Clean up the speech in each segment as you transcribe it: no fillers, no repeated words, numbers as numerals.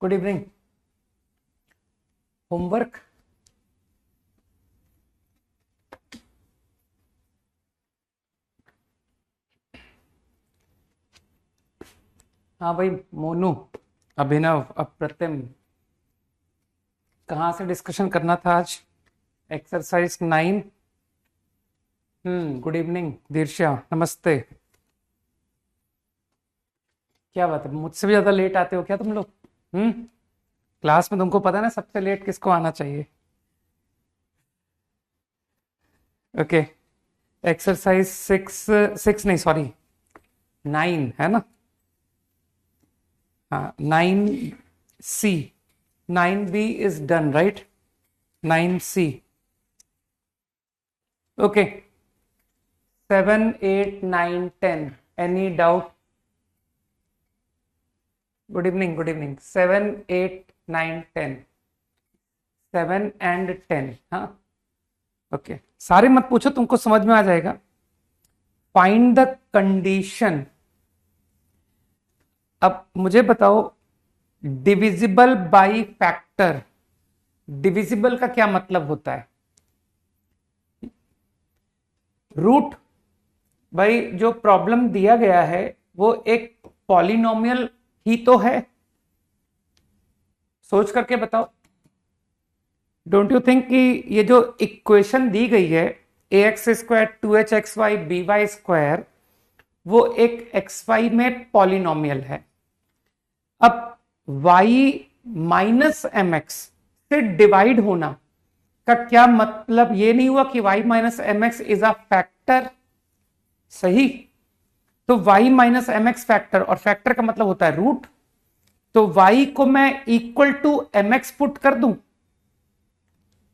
Good evening. Homework हाँ भाई, मोनू, अभिनव, अप्रतिम, कहाँ से डिस्कशन करना था आज? एक्सरसाइज 9। गुड इवनिंग दीर्षा, नमस्ते। क्या बात है, मुझसे भी ज्यादा लेट आते हो क्या तुम लोग? क्लास में तुमको पता है ना सबसे लेट किसको आना चाहिए। ओके, एक्सरसाइज 6 नहीं सॉरी 9 है ना? हाँ, 9C, 9B is done right, 9C। Okay, 7, 8, 9, 10, any doubt? Good evening, good evening. 7, 8, 9, 10, 7 and 10। हाँ ओके, सारे मत पूछो, तुमको समझ में आ जाएगा। Find the condition. अब मुझे बताओ, डिविजिबल बाय फैक्टर, डिविजिबल का क्या मतलब होता है? रूट। भाई जो प्रॉब्लम दिया गया है वो एक पॉलिनोमियल ही तो है, सोच करके बताओ। डोंट यू थिंक कि ये जो इक्वेशन दी गई है ax² 2hxy by² वो एक xy में पॉलिनोमियल है। अब y माइनस mx से डिवाइड होना का क्या मतलब? ये नहीं हुआ कि y minus mx is a factor, सही? तो y माइनस mx फैक्टर, और फैक्टर का मतलब होता है रूट। तो y को मैं इक्वल टू mx पुट कर दूं,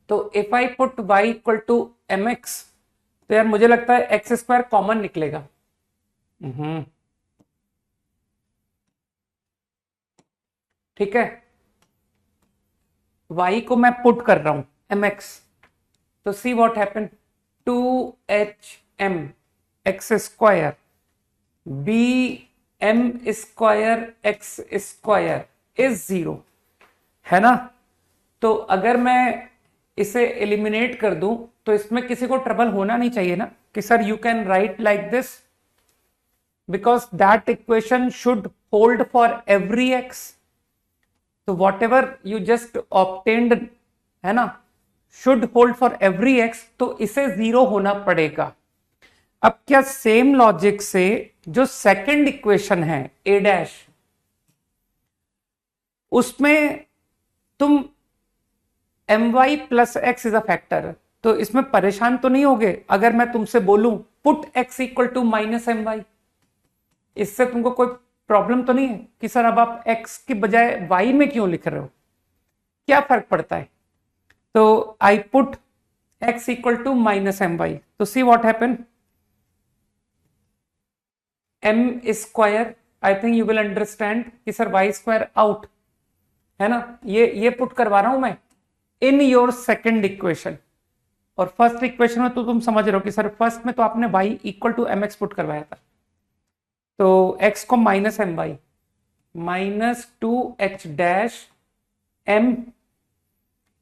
तो if I put y equal to mx, तो यार मुझे लगता है x² कॉमन निकलेगा। ठीक है, y को मैं पुट कर रहा हूं mx, तो see what happen, 2hm x² b m square x square is 0, है ना? तो अगर मैं इसे एलिमिनेट कर दूं तो इसमें किसी को ट्रबल होना नहीं चाहिए ना कि sir you can write like this, because that equation should hold for every x। तो what ever you just obtained, है ना, should hold for every x, तो इसे 0 होना पड़ेगा। अब क्या सेम लॉजिक से जो सेकंड इक्वेशन है a डैश, उसमें तुम my plus x is a factor, तो इसमें परेशान तो नहीं होगे अगर मैं तुमसे बोलूं put x equal to minus my? इससे तुमको कोई प्रॉब्लम तो नहीं है कि सर अब आप x की बजाय y में क्यों लिख रहे हो? क्या फर्क पड़ता है? तो I put x equal to minus my, तो see what happen, m square, I think you will understand कि सर y² आउट, है ना? ये पुट करवा रहा हूं मैं इन योर सेकंड इक्वेशन। और फर्स्ट इक्वेशन में तो तुम समझ रहे हो कि सर फर्स्ट में तो आपने y equal to mx put करवाया था, तो x को minus my, minus 2h dash m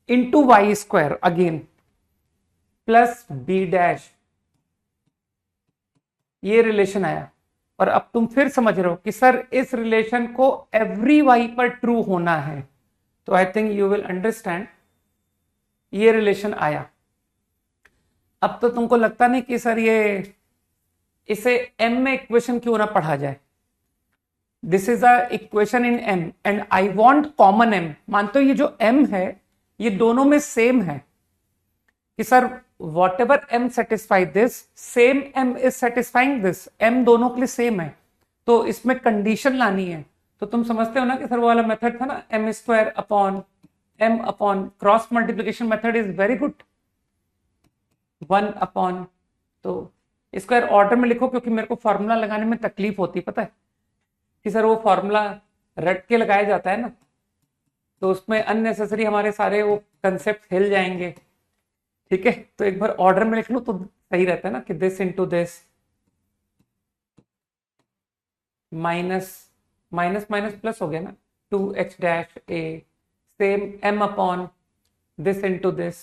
into y² again plus b dash, ये रिलेशन आया। और अब तुम फिर समझ रहे हो कि सर इस रिलेशन को एवरी y पर ट्रू होना है, तो I think you will understand, ये रिलेशन आया। अब तो तुमको लगता नहीं कि सर ये इसे m में इक्वेशन क्यों ना पढ़ा जाए? This is a equation in m and I want common m। मानते हो ये जो m है ये दोनों में सेम है कि sir what ever m satisfy this, same m is satisfying this, m दोनों के लिए सेम है, तो इसमें कंडीशन लानी है। तो तुम समझते हो ना कि सर वो वाला मेथड था ना, m² upon m upon cross multiplication method is very good, 1 upon, तो स्क्वायर ऑर्डर में लिखो क्योंकि मेरे को फॉर्मूला लगाने में तकलीफ होती है, पता है कि सर वो फॉर्मूला रट के लगाया जाता है ना, तो उसमें अननेसेसरी हमारे सारे वो कंसेप्ट हिल जाएंगे। ठीक है, तो एक बार ऑर्डर में लिख लो तो सही रहता है ना कि this into this, minus minus minus plus हो गया ना, 2h dash a, same m upon this into this.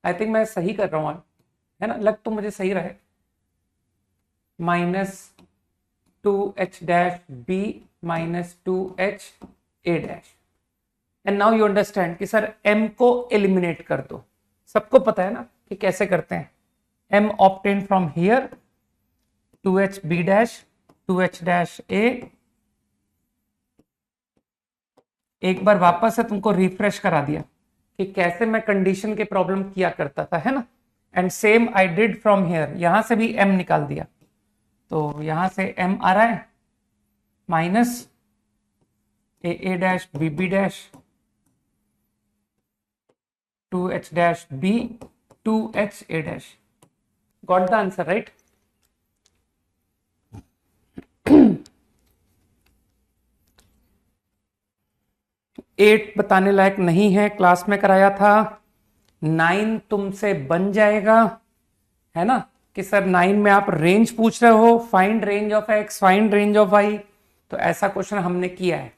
I think मैं सही कर रहा हूं, है ना, लग तो मुझे सही रहे, minus 2h dash b minus 2h a dash. And now you understand कि सर m को एलिमिनेट कर दो, सबको पता है ना कि कैसे करते हैं. m obtain from here 2h b dash 2h dash a. एक बार वापस से तुमको रिफ्रेश करा दिया कि कैसे मैं कंडीशन के प्रॉब्लम किया करता था, है ना. And same I did from here, यहां से भी m निकाल दिया, तो यहां से m आ रहा है minus a dash b dash 2h dash b 2h a dash. Got the answer right. एट बताने लायक नहीं है, क्लास में कराया था. 9 तुमसे बन जाएगा, है ना, कि सर 9 में आप रेंज पूछ रहे हो, find range of x, find range of y. तो ऐसा क्वेश्चन हमने किया है,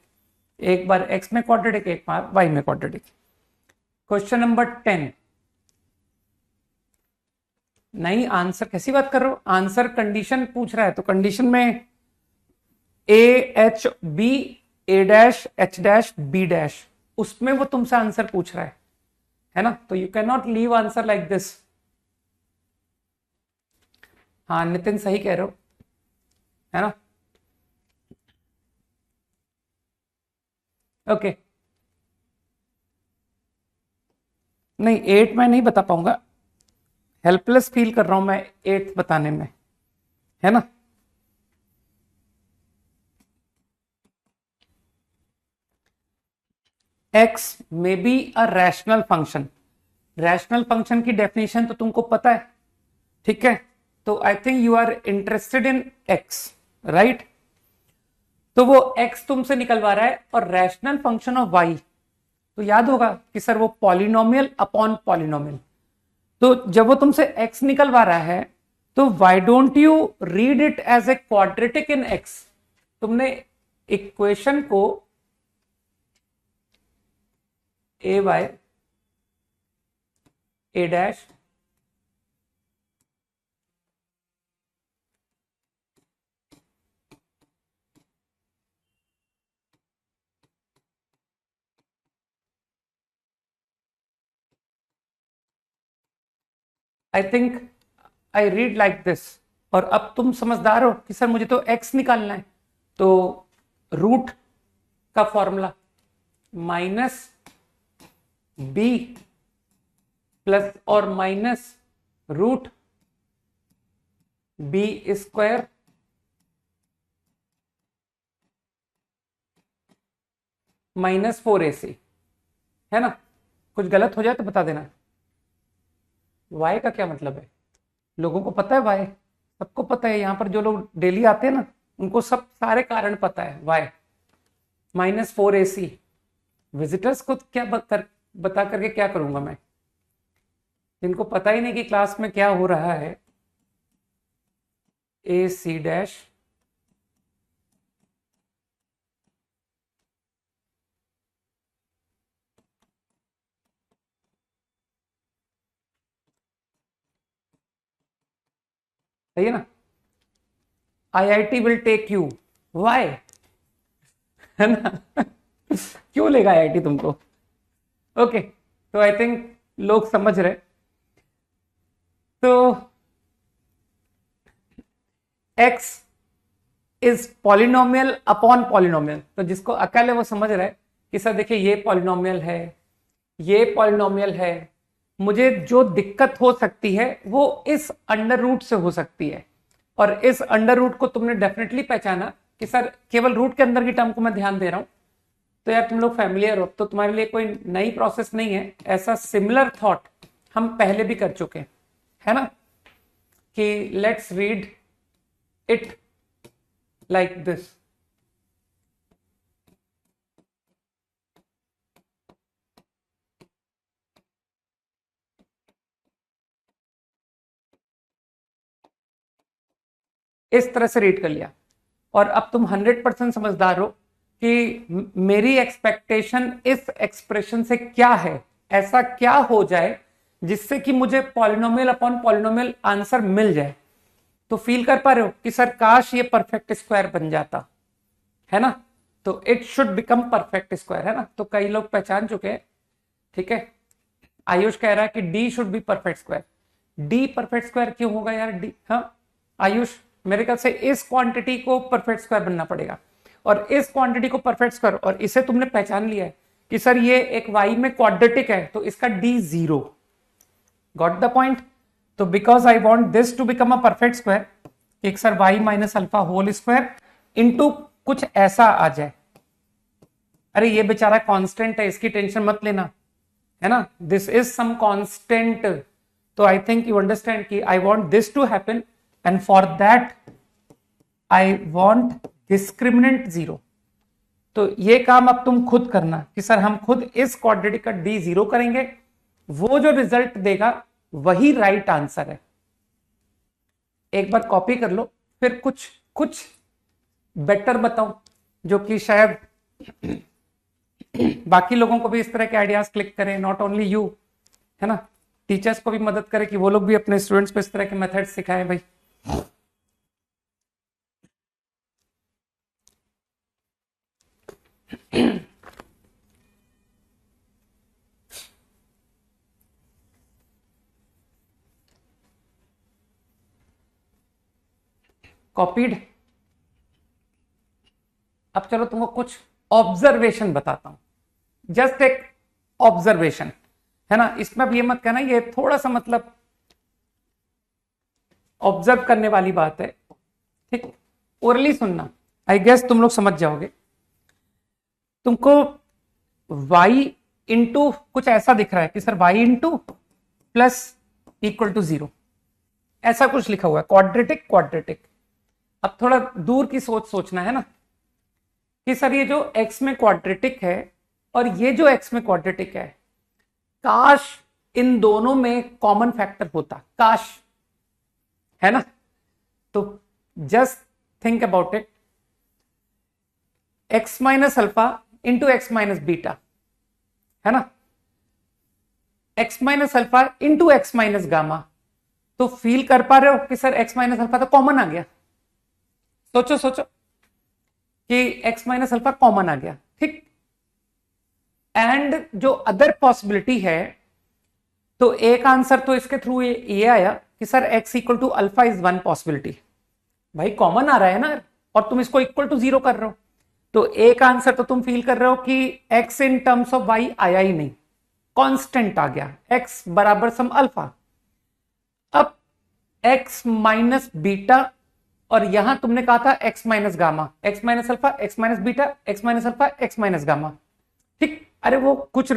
एक बार x में क्वाड्रेटिक, एक बार y में क्वाड्रेटिक. Question number 10. नहीं, आंसर कैसी बात कर रहे हो, आंसर कंडीशन पूछ रहा है, तो कंडीशन में a h b a dash h dash b dash, उसमें वो तुमसे आंसर पूछ रहा है ना. तो you can not leave answer like this. हाँ नितिन सही कह रहे हो, है ना. ओके नहीं 8 मैं नहीं बता पाऊंगा, हेल्पलेस फील कर रहा हूं मैं 8 बताने में, है ना. x may be a rational function. Rational function की डेफिनेशन तो तुमको पता है, ठीक है. तो I think you are interested in x, right. तो वो x तुमसे निकलवा रहा है, और रैशनल फंक्शन ऑफ y तो याद होगा कि सर वो पॉलिनोमियल अपॉन पॉलिनोमियल. तो जब वो तुमसे x निकलवा रहा है, तो why don't you read it as a quadratic in x. तुमने इक्वेशन को A Y A dash I think I read like this. और अब तुम समझदार हो कि सर मुझे तो x निकालना है, तो रूट का फॉर्मूला माइनस b प्लस और minus root b square minus 4ac, है ना. कुछ गलत हो जाए तो बता देना. y का क्या मतलब है, लोगों को पता है y, सबको पता है, यहां पर जो लोग डेली आते हैं ना उनको सब सारे कारण पता है. y minus 4ac. विजिटर्स को क्या बता करके क्या करूंगा मैं, जिनको पता ही नहीं कि क्लास में क्या हो रहा है. ए सी डैश सही है ना. IIT will take you, why, है ना. क्यों लेगा IIT तुमको. ओके तो आई थिंक लोग समझ रहे. तो x is polynomial upon polynomial. तो जिसको अकल है वो समझ रहा है कि सर देखिए ये पॉलिनोमियल है, ये पॉलिनोमियल है, मुझे जो दिक्कत हो सकती है वो इस अंडर रूट से हो सकती है. और इस अंडर रूट को तुमने डेफिनेटली पहचाना कि सर केवल रूट के अंदर की टर्म को मैं ध्यान दे रहा हूं. तो यार तुम लोग फैमिलियर हो, तो तुम्हारे लिए कोई नई प्रोसेस नहीं है. ऐसा सिमिलर थॉट हम पहले भी कर चुके हैं, है ना, कि let's read it like this. इस तरह से रीड कर लिया. और अब तुम 100% समझदार हो कि मेरी एक्सपेक्टेशन इस एक्सप्रेशन से क्या है, ऐसा क्या हो जाए जिससे कि मुझे पॉलिनोमियल अपॉन पॉलिनोमियल आंसर मिल जाए। तो फील कर पा रहे हो कि सर काश ये परफेक्ट स्क्वायर बन जाता, है ना। तो it should become perfect square, है ना। तो कई लोग पहचान चुके हैं, ठीक है। आयुष कह रहा है कि D should be perfect square. D perfect square क्यों होगा यार डी? हाँ आयुष, मेरे ख्याल से इस क्वांटिटी को परफेक्ट स्क्वायर बनना पड़ेगा और इस क्वांटिटी को परफेक्ट स्क्वायर, और इसे तुमने पहचान लिया है कि सर ये एक y में क्वाड्रेटिक है तो इसका d 0। Got the point. तो because I want this to become a perfect square, एक sir y minus alpha whole square into कुछ ऐसा आ जाए। अरे ये बेचारा कांस्टेंट है, इसकी टेंशन मत लेना, है ना। This is some constant. तो आई थिंक यू अंडरस्टैंड कि I want this to happen and for that I want discriminant 0। तो ये काम अब तुम खुद करना कि सर हम खुद इस क्वाड्रेटिक का डी 0 करेंगे, वो जो रिजल्ट देगा वही राइट आंसर है। एक बार कॉपी कर लो, फिर कुछ बेटर बताओ जो कि शायद बाकी लोगों को भी इस तरह के आइडियाज क्लिक करें, नॉट ओनली यू, है ना। टीचर्स को भी मदद करें कि वो लोग भी अपने स्टूडेंट्स को इस तरह के मेथड सिखाएं भाई। कॉपीड। अब चलो तुमको कुछ ऑब्जर्वेशन बताता हूं, जस्ट एक ऑब्जर्वेशन, है ना। इसमें अब ये मत कहना ये थोड़ा सा मतलब ऑब्जर्व करने वाली बात है, ठीक। ओरली सुनना, आई गेस तुम लोग समझ जाओगे। तुमको y इंटू कुछ ऐसा दिख रहा है कि sir y into plus equal to 0, ऐसा कुछ लिखा हुआ है, क्वाड्रेटिक क्वाड्रेटिक। अब थोड़ा दूर की सोच सोचना है ना कि सर ये जो x में क्वाड्रेटिक है और ये जो x में क्वाड्रेटिक है, काश इन दोनों में कॉमन फैक्टर होता, काश, है ना। तो just think about it, x minus alpha into x minus beta, है ना, x minus alpha into x minus gamma. तो फील कर पा रहे हो कि सर x माइनस अल्फा तो कॉमन आ गया। सोचो सोचो कि x माइनस अल्फा कॉमन आ गया, ठीक। एंड जो अदर पॉसिबिलिटी है, तो एक आंसर तो इसके थ्रू ये आया कि sir x equal to alpha is one possibility. भाई कॉमन आ रहा है ना, और तुम इसको इक्वल टू 0 कर रहे हो, तो एक आंसर तो तुम फील कर रहे हो कि x in terms of y आया ही नहीं, कांस्टेंट आ गया, x बराबर सम अल्फा। अब x माइनस बीटा, और यहां तुमने कहा था x minus gamma, x minus alpha, x minus beta, x minus alpha, x minus gamma, ठीक। अरे वो कुछ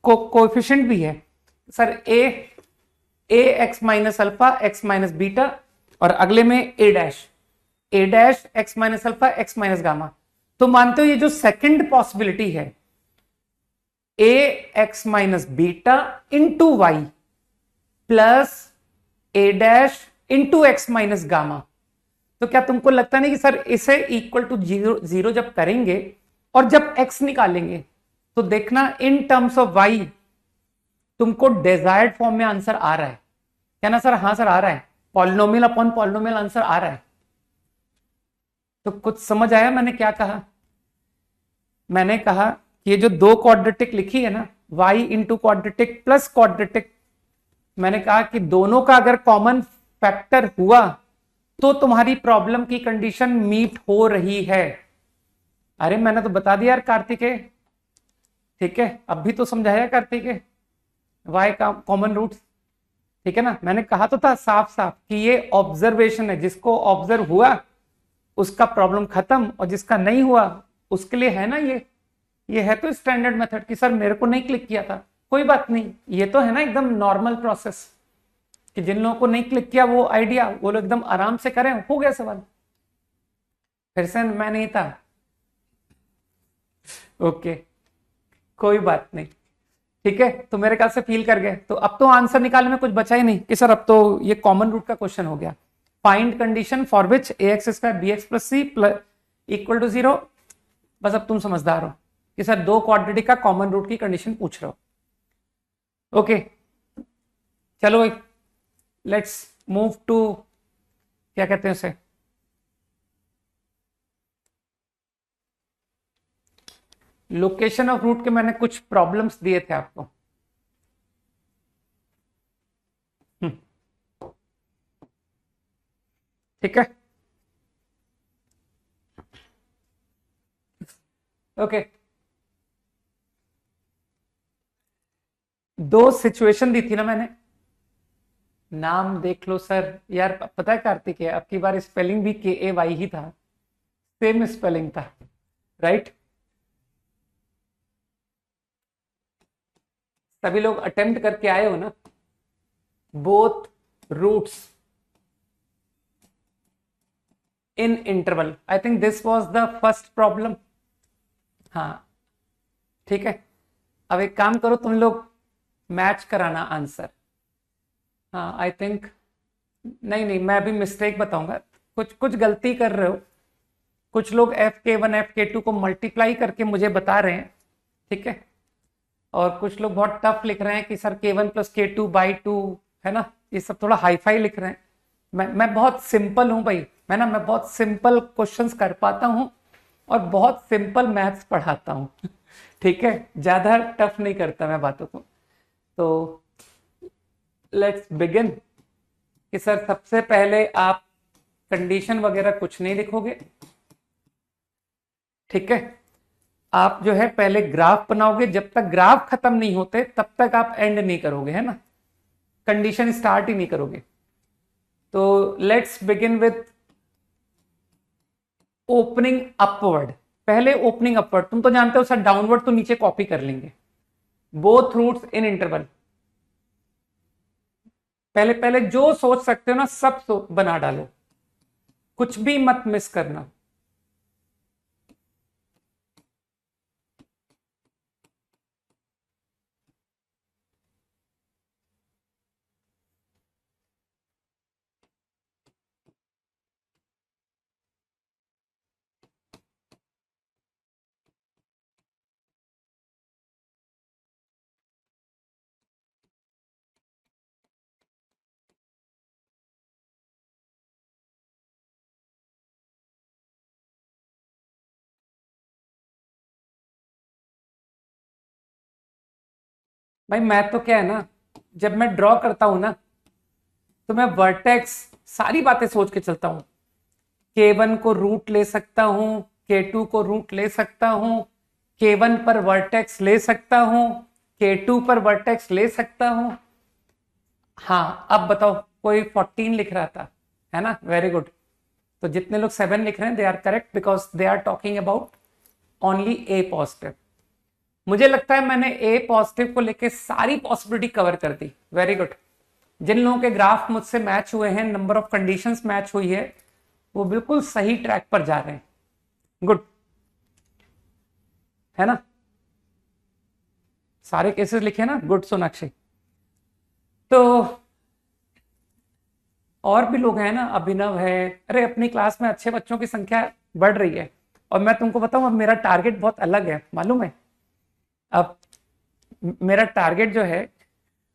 कोएफिशिएंट भी है sir, a x minus alpha, x minus beta, और अगले में a dash x minus alpha, x minus gamma. तो मानते हो ये जो सेकंड पॉसिबिलिटी है, a x minus beta into y plus a dash into x minus gamma. तो क्या तुमको लगता नहीं कि सर इसे इक्वल टू 0 जब करेंगे और जब x निकालेंगे तो देखना इन टर्म्स ऑफ y तुमको डिजायर्ड फॉर्म में आंसर आ रहा है? क्या ना सर? हाँ सर आ रहा है, पॉलिनोमियल अपॉन पॉलिनोमियल आंसर आ रहा है। तो कुछ समझ आया मैंने क्या कहा? मैंने कहा कि ये जो दो क्वाड्रेटिक लिखी है ना, y into quadratic plus quadratic, मैंने कहा कि दोनों का अगर कॉमन फैक्टर हुआ तो तुम्हारी प्रॉब्लम की कंडीशन मीट हो रही है। अरे मैंने तो बता दिया यार कार्तिकेय, ठीक है, अब भी तो समझाया कार्तिकेय, y का कॉमन रूट, ठीक है ना। मैंने कहा तो था साफ साफ कि ये ऑब्जर्वेशन है, जिसको ऑब्जर्व हुआ उसका प्रॉब्लम खत्म, और जिसका नहीं हुआ उसके लिए है ना ये है तो स्टैंडर्ड मेथड कि सर मेरे को नहीं क्लिक किया था, कोई बात नहीं, ये तो है ना एकदम नॉर्मल प्रोसेस कि जिन लोगों को नहीं क्लिक किया वो आइडिया वो लोग एकदम आराम से करें, हो गया सवाल। फिर से मैं नहीं था, ओके कोई बात नहीं, ठीक है। तो मेरे ख्याल से फील कर गए, तो अब तो आंसर निकालने में कुछ बचा ही नहीं कि सर अब तो ये कॉमन रूट का क्वेश्चन हो गया। Find condition for which ax square bx plus c equal to 0। बस अब तुम समझदार हो कि सर दो क्वाड्रेटिक का कॉमन रूट की कंडीशन पूछ रहे हो। ओके चलो भाई, लेट्स मूव टू, क्या कहते हैं उसे, लोकेशन ऑफ रूट के मैंने कुछ प्रॉब्लम्स दिए थे आपको। ठीक है, ओके। दो सिचुएशन दी थी ना मैंने, नाम देख लो सर। यार पता है कार्तिक है, अब की बार स्पेलिंग भी KAY ही था, सेम स्पेलिंग था, राइट। सभी लोग अटेम्प्ट करके आए हो ना। Both roots in interval, I think this was the first problem. हाँ ठीक है, अब एक काम करो तुम लोग, मैच कराना आंसर। हाँ आई थिंक, नहीं नहीं मैं अभी मिस्टेक बताऊंगा, कुछ कुछ गलती कर रहे हो। कुछ लोग FK1 FK2 को मल्टीप्लाई करके मुझे बता रहे हैं, ठीक है। और कुछ लोग बहुत टफ लिख रहे हैं कि सर K1 + K2/2, है ना, ये सब थोड़ा हाईफाई लिख रहे हैं। मैं बहुत सिंपल हूं भाई, मैं बहुत सिंपल क्वेश्चंस कर पाता हूं और बहुत सिंपल मैथ्स पढ़ाता हूं। ठीक है, ज्यादा टफ नहीं करता मैं बातों को। तो लेट्स बिगिन कि सर सबसे पहले आप कंडीशन वगैरह कुछ नहीं लिखोगे, ठीक है। आप जो है पहले ग्राफ बनाओगे, जब तक ग्राफ खत्म नहीं होते तब तक आप एंड नहीं करोगे, है ना, कंडीशन स्टार्ट ही नहीं करोगे। तो let's begin with opening upward. पहले ओपनिंग अपवर्ड, तुम तो जानते हो सर डाउनवर्ड तो नीचे कॉपी कर लेंगे। बोथ रूट्स इन इंटरवल, पहले पहले जो सोच सकते हो ना सब बना डालो, कुछ भी मत मिस करना। भाई मैं तो क्या है ना, जब मैं ड्रॉ करता हूं ना तो मैं वर्टेक्स सारी बातें सोच के चलता हूं। K1 को रूट ले सकता हूं, K2 को रूट ले सकता हूं, K1 पर वर्टेक्स ले सकता हूं, K2 पर वर्टेक्स ले सकता हूं। हाँ अब बताओ, कोई 14 लिख रहा था, है ना, वेरी गुड। तो जितने लोग 7 लिख रहे हैं they are correct, because they are talking about only A positive. मुझे लगता है मैंने A पॉजिटिव को लेके सारी पॉसिबिलिटी कवर कर दी, वेरी गुड। जिन लोगों के ग्राफ मुझसे मैच हुए हैं, नंबर ऑफ कंडीशंस मैच हुई है, वो बिल्कुल सही ट्रैक पर जा रहे हैं, गुड, है ना। सारे केसेस लिखे ना, गुड सोनाक्षी। तो और भी लोग हैं ना, अभिनव है, अरे अपनी क्लास में अच्छे बच्चों की संख्या बढ़ रही है। और मैं तुमको बताऊं, अब मेरा टारगेट बहुत अलग है, मालूम है। अब मेरा टारगेट जो है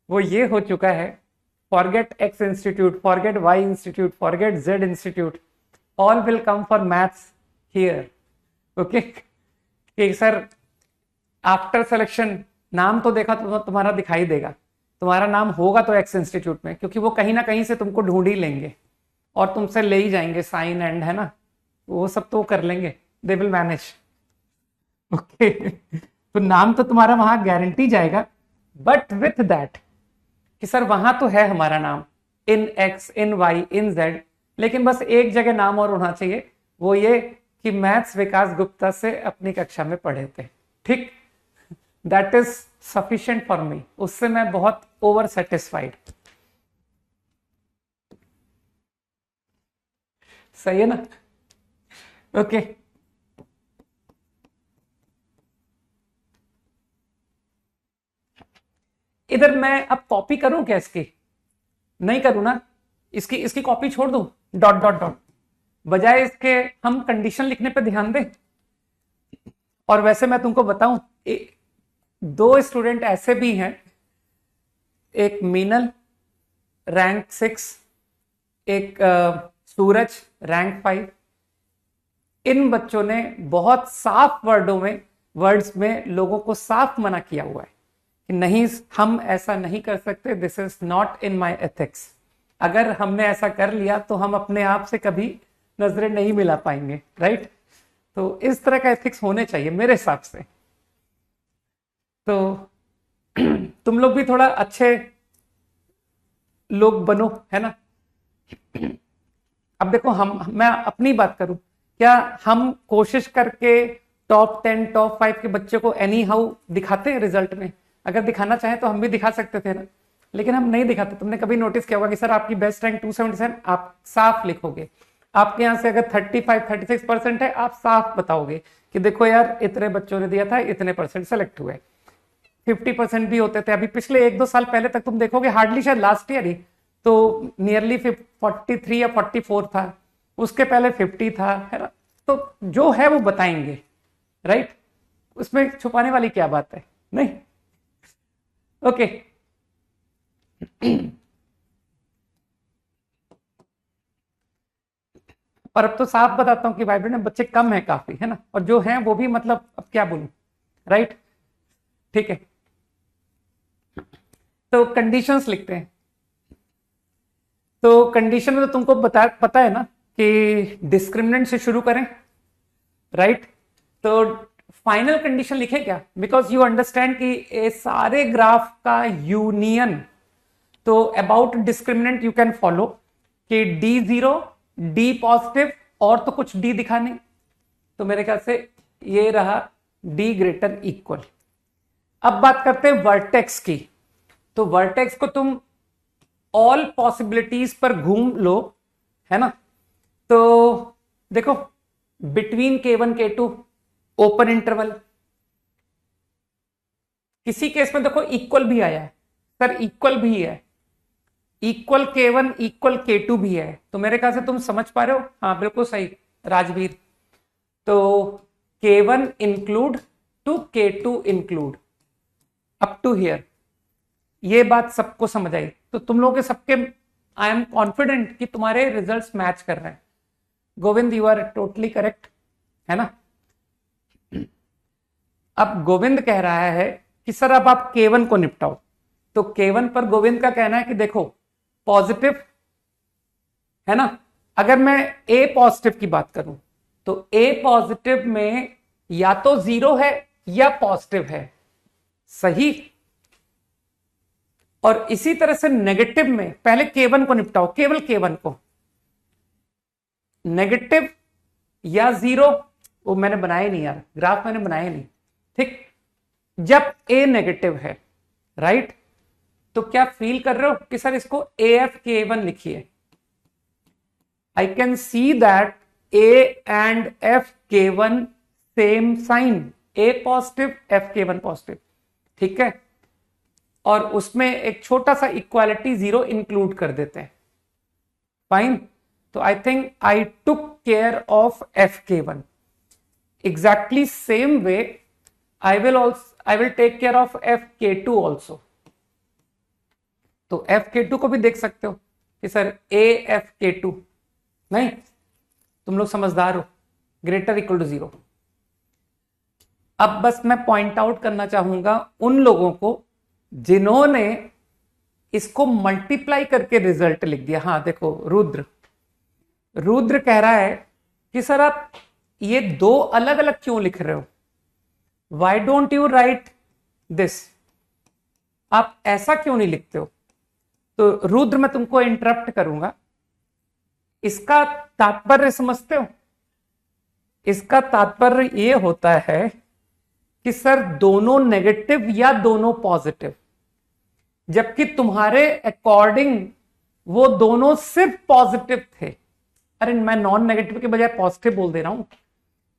वो ये हो चुका है, forget X institute, forget Y institute, forget Z institute, all will come for maths here. Okay कि सर आफ्टर सिलेक्शन नाम तो देखा तो तुम्हारा दिखाई देगा, तुम्हारा नाम होगा तो X इंस्टीट्यूट में, क्योंकि वो कहीं ना कहीं से तुमको ढूंढ ही लेंगे और तुमसे ले ही जाएंगे साइन एंड, है ना, वो सब तो कर लेंगे, दे विल मैनेज। ओके तो नाम तो तुम्हारा वहां गारंटी जाएगा, बट विथ दैट कि सर वहां तो है हमारा नाम, इन X इन Y इन Z, लेकिन बस एक जगह नाम और होना चाहिए, वो ये कि मैथ्स विकास गुप्ता से अपनी कक्षा में पढ़े थे, ठीक। That is sufficient for me, उससे मैं बहुत ओवर सेटिस्फाइड। सही है ना, ओके। इधर मैं अब कॉपी करूं क्या इसकी, नहीं करूं ना, इसकी इसकी कॉपी छोड़ दूं, डॉट डॉट डॉट, बजाय इसके हम कंडीशन लिखने पे ध्यान दें। और वैसे मैं तुमको बताऊं, दो स्टूडेंट ऐसे भी हैं, एक मीनल रैंक 6, एक सूरज रैंक 5। इन बच्चों ने बहुत साफ वर्ड्स में लोगों को साफ मना किया हुआ है कि नहीं, हम ऐसा नहीं कर सकते, this is not in my ethics. अगर हमने ऐसा कर लिया तो हम अपने आप से कभी नजरें नहीं मिला पाएंगे, राइट। तो इस तरह का एथिक्स होने चाहिए मेरे हिसाब से। तो तुम लोग भी थोड़ा अच्छे लोग बनो, है ना। अब देखो, मैं अपनी बात करूं, क्या हम कोशिश करके टॉप 10 टॉप 5 के बच्चे को एनी हाउ दिखाते हैं रिजल्ट में? अगर दिखाना चाहे तो हम भी दिखा सकते थे ना, लेकिन हम नहीं दिखाते। तुमने कभी नोटिस किया होगा कि सर आपकी बेस्ट रैंक 277, आप साफ लिखोगे। आपके यहां से अगर 35-36% है, आप साफ बताओगे कि देखो यार इतने बच्चों ने दिया था, इतने परसेंट सेलेक्ट हुए। 50% भी होते थे। अभी पिछले 1-2 साल पहले तक तुम देखोगे, हार्डली, शायद लास्ट ईयर ही तो नियरली 43 या 44 था, उसके पहले 50 था, है ना। तो जो है वो बताएंगे, राइट। उसमें छुपाने वाली क्या बात है, नहीं। ओके। और अब तो साफ बताता हूं कि वाइब्रेंट में बच्चे कम है काफी, है ना, और जो हैं वो भी, मतलब अब क्या बोलूं, राइट। ठीक है, तो कंडीशंस लिखते हैं। तो कंडीशन में तो तुमको पता है ना कि डिस्क्रिमिनेंट से शुरू करें, राइट। तो फाइनल कंडीशन लिखे क्या, बिकॉज यू अंडरस्टैंड कि ये सारे ग्राफ का यूनियन, तो about discriminant you can follow कि D0 D पॉजिटिव, और तो कुछ D दिखा नहीं, तो मेरे ख्याल से ये रहा D ग्रेटर इक्वल। अब बात करते हैं वर्टेक्स की। तो वर्टेक्स को तुम ऑल पॉसिबिलिटीज पर घूम लो, है ना। तो देखो, between K1 K2 open interval, किसी केस में देखो इक्वल भी आया है, सर इक्वल भी है, इक्वल K1 इक्वल K2 भी है। तो मेरे ख्याल से तुम समझ पा रहे हो, हाँ बिल्कुल सही राजवीर। तो K1 include to K2 include up to here, ये बात सबको समझ आई। तो तुम लोगों के सबके, आई एम कॉन्फिडेंट कि तुम्हारे रिजल्ट्स मैच कर रहे हैं। Govind, you are totally correct, है ना। अब गोविंद कह रहा है कि सर अब आप K1 को निपटाओ। तो K1 पर गोविंद का कहना है कि देखो पॉजिटिव, है ना। अगर मैं A पॉजिटिव की बात करूं तो A पॉजिटिव में या तो 0 है या पॉजिटिव है, सही। और इसी तरह से नेगेटिव में पहले K1 को निपटाओ, केवल K1 को, नेगेटिव या 0, वो मैंने बनाया नहीं यार, ग्राफ मैंने बनाया नहीं, ठीक। जब A नेगेटिव है, राइट, तो क्या फील कर रहे हो कि सर इसको AF K1 लिखिए। I can see that A and F K1 same sign, A positive F K1 positive, ठीक है। और उसमें एक छोटा सा इक्वालिटी 0 इंक्लूड कर देते हैं, फाइन। तो I think I took care of F K1 exactly same way I will take care of F K2 also. तो F K2 को भी देख सकते हो कि सर A F K2, नहीं, तुम लोग समझदार हो, ग्रेटर इक्वल टू 0। अब बस मैं पॉइंट आउट करना चाहूंगा उन लोगों को जिन्होंने इसको मल्टीप्लाई करके रिजल्ट लिख दिया। हाँ देखो, रुद्र कह रहा है कि सर आप ये दो अलग अलग क्यों लिख रहे हो, Y don't you right this, आप ऐसा क्यों नहीं लिखते हो। तो रुद्र, मैं तुमको इंटरप्ट करूंगा, इसका तात्पर्य समझते हो। इसका तात्पर्य यह होता है कि सर दोनों नेगेटिव या दोनों पॉजिटिव, जबकि तुम्हारे अकॉर्डिंग वो दोनों सिर्फ पॉजिटिव थे। अरे मैं नॉन नेगेटिव के बजाय पॉजिटिव बोल दे रहा हूं,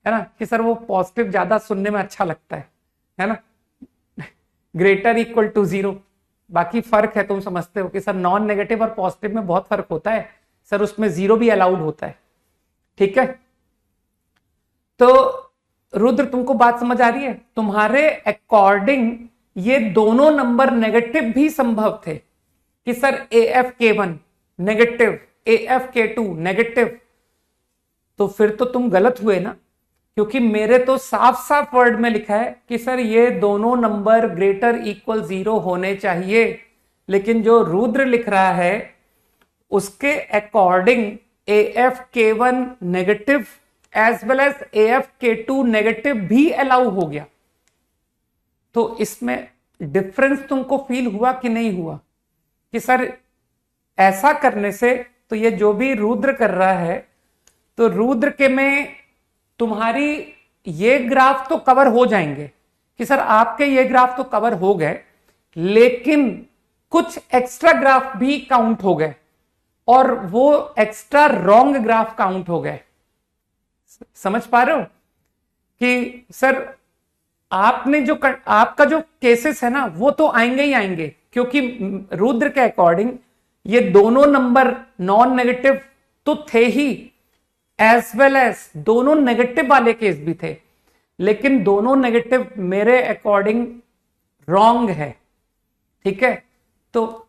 है ना, कि सर वो पॉजिटिव ज्यादा सुनने में अच्छा लगता है ना, ग्रेटर इक्वल टू 0। बाकी फर्क है, तुम समझते हो कि सर नॉन नेगेटिव और पॉजिटिव में बहुत फर्क होता है, सर उसमें 0 भी अलाउड होता है, ठीक है, तो रुद्र तुमको बात समझ आ रही है? तुम्हारे अकॉर्डिंग ये दोनों नंबर नेगेटिव भी संभव थे कि sir AFK1 negative, AFK2 negative, तो फिर तो तुम गलत हुए ना, क्योंकि मेरे तो साफ साफ वर्ड में लिखा है कि सर ये दोनों नंबर ग्रेटर इक्वल 0 होने चाहिए, लेकिन जो रुद्र लिख रहा है उसके according AFK1 negative as well as AFK2 negative भी अलाउ हो गया। तो इसमें डिफरेंस तुमको फील हुआ कि नहीं हुआ कि सर ऐसा करने से तो ये जो भी रुद्र कर रहा है, तो रुद्र के में तुम्हारी ये ग्राफ तो कवर हो जाएंगे कि सर आपके ये ग्राफ तो कवर हो गए, लेकिन कुछ एक्स्ट्रा ग्राफ भी काउंट हो गए और वो एक्स्ट्रा रॉन्ग ग्राफ काउंट हो गए। समझ पा रहे हो कि सर आपने जो आपका जो केसेस है ना वो तो आएंगे ही आएंगे, क्योंकि रुद्र के अकॉर्डिंग ये दोनों नंबर नॉन नेगेटिव तो थे ही, एज वेल एज दोनों नेगेटिव वाले केस भी थे, लेकिन दोनों नेगेटिव मेरे अकॉर्डिंग रॉन्ग है। ठीक है, तो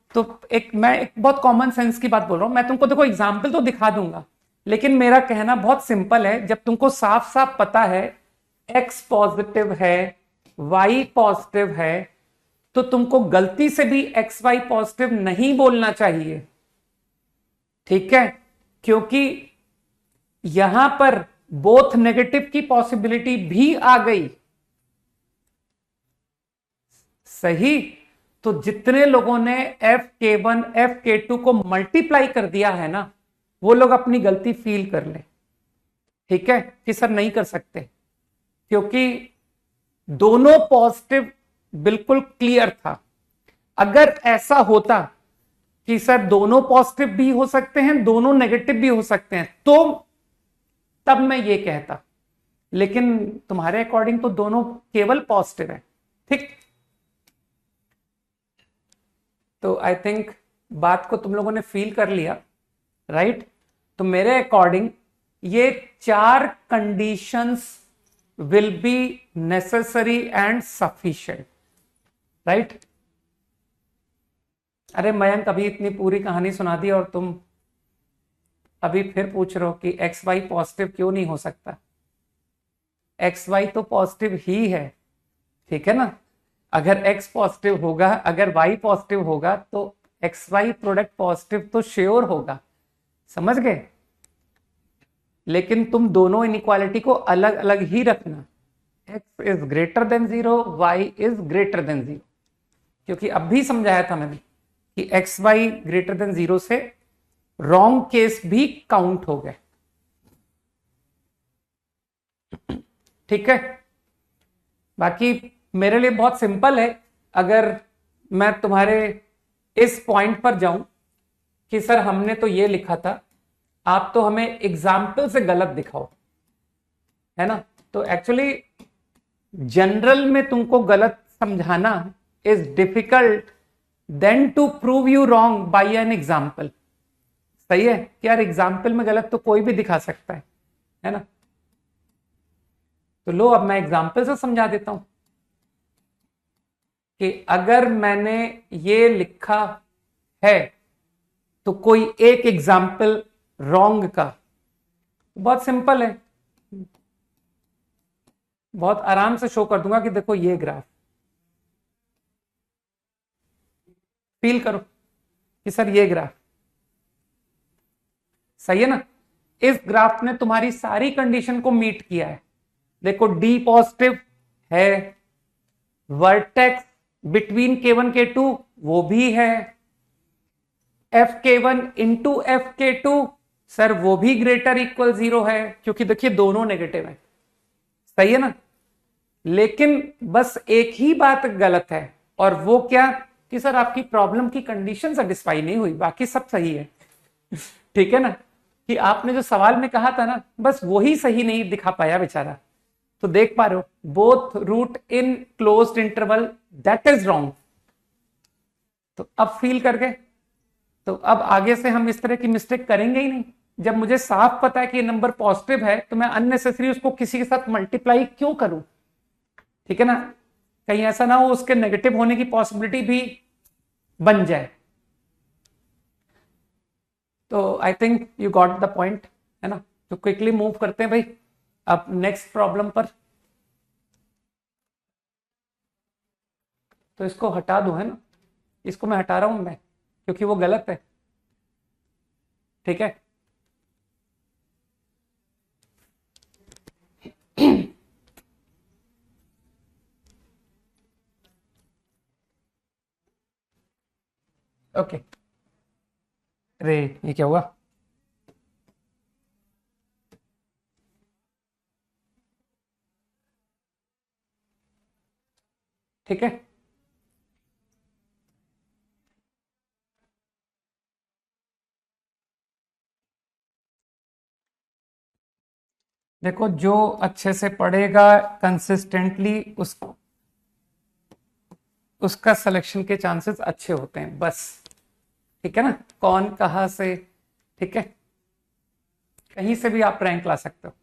मैं एक बहुत कॉमन सेंस की बात बोल रहा हूं, मैं तुमको देखो एग्जाम्पल तो दिखा दूंगा, लेकिन मेरा कहना बहुत सिंपल है। जब तुमको साफ साफ पता है X पॉजिटिव है, Y पॉजिटिव है, तो तुमको गलती से भी XY पॉजिटिव नहीं बोलना चाहिए। ठीक है, क्योंकि यहां पर बोथ नेगेटिव की पॉसिबिलिटी भी आ गई। सही, तो जितने लोगों ने FK1 FK2 को मल्टीप्लाई कर दिया है ना, वो लोग अपनी गलती फील कर ले। ठीक है, कि सर नहीं कर सकते, क्योंकि दोनों पॉजिटिव बिल्कुल क्लियर था। अगर ऐसा होता कि सर दोनों पॉजिटिव भी हो सकते हैं, दोनों नेगेटिव भी हो सकते हैं, तो तब मैं ये कहता, लेकिन तुम्हारे अकॉर्डिंग तो दोनों केवल पॉजिटिव है। ठीक, तो आई थिंक बात को तुम लोगों ने फील कर लिया, राइट? तो मेरे अकॉर्डिंग ये 4 conditions will be necessary and sufficient, right? अरे मयंक, अभी इतनी पूरी कहानी सुना दी और तुम अभी फिर पूछ रहे हो कि XY पॉजिटिव क्यों नहीं हो सकता? XY तो पॉजिटिव ही है, ठीक है ना? अगर X पॉजिटिव होगा, अगर Y पॉजिटिव होगा, तो XY प्रोडक्ट पॉजिटिव तो श्योर होगा। समझ गए? लेकिन तुम दोनों इनइक्वालिटी को अलग अलग ही रखना। X is greater than 0, Y is greater than 0, क्योंकि अब भी समझाया था मैंने कि XY ग्रेटर देन 0 से रॉन्ग केस भी काउंट हो गए। ठीक है, बाकी मेरे लिए बहुत सिंपल है। अगर मैं तुम्हारे इस पॉइंट पर जाऊं कि सर हमने तो ये लिखा था, आप तो हमें एग्जाम्पल से गलत दिखाओ, है ना? तो एक्चुअली जनरल में तुमको गलत समझाना is difficult than to prove you wrong by an example. सही है कि यार एग्जाम्पल में गलत तो कोई भी दिखा सकता है ना? तो लो, अब मैं एग्जाम्पल से समझा देता हूं कि अगर मैंने ये लिखा है तो कोई एक एग्जाम्पल रॉन्ग का, बहुत सिंपल है, बहुत आराम से शो कर दूंगा कि देखो ये ग्राफ, फील करो कि सर ये ग्राफ सही है ना? इस ग्राफ ने तुम्हारी सारी कंडीशन को मीट किया है। देखो D पॉजिटिव है, वर्टेक्स बिटवीन K1 K2 वो भी है, FK1 इंटू FK2 सर वो भी ग्रेटर इक्वल 0 है, क्योंकि देखिए दोनों नेगेटिव है। सही है ना? लेकिन बस एक ही बात गलत है, और वो क्या कि सर आपकी प्रॉब्लम की कंडीशन सेटिस्फाई नहीं हुई, बाकी सब सही है। ठीक है ना? कि आपने जो सवाल में कहा था ना, बस वही सही नहीं दिखा पाया बेचारा। तो देख पा रहे हो, both root in closed interval, that is wrong. तो अब फील कर गए, तो अब आगे से हम इस तरह की मिस्टेक करेंगे ही नहीं। जब मुझे साफ पता है कि ये नंबर पॉजिटिव है तो मैं अननेसेसरी उसको किसी के साथ मल्टीप्लाई क्यों करूं? ठीक है ना, कहीं ऐसा ना हो उसके नेगेटिव होने की पॉसिबिलिटी भी बन जाए। तो I think you got the point, है ना। तो क्विकली मूव करते हैं भाई अब नेक्स्ट प्रॉब्लम पर। तो इसको हटा दूं, है ना, इसको मैं हटा रहा हूं मैं, क्योंकि वो गलत है। ठीक है ओके। अरे ये क्या हुआ? ठीक है, देखो जो अच्छे से पढ़ेगा कंसिस्टेंटली उसका सिलेक्शन के चांसेस अच्छे होते हैं, बस। ठीक है ना, कौन कहां से, ठीक है, कहीं से भी आप रैंक ला सकते हो।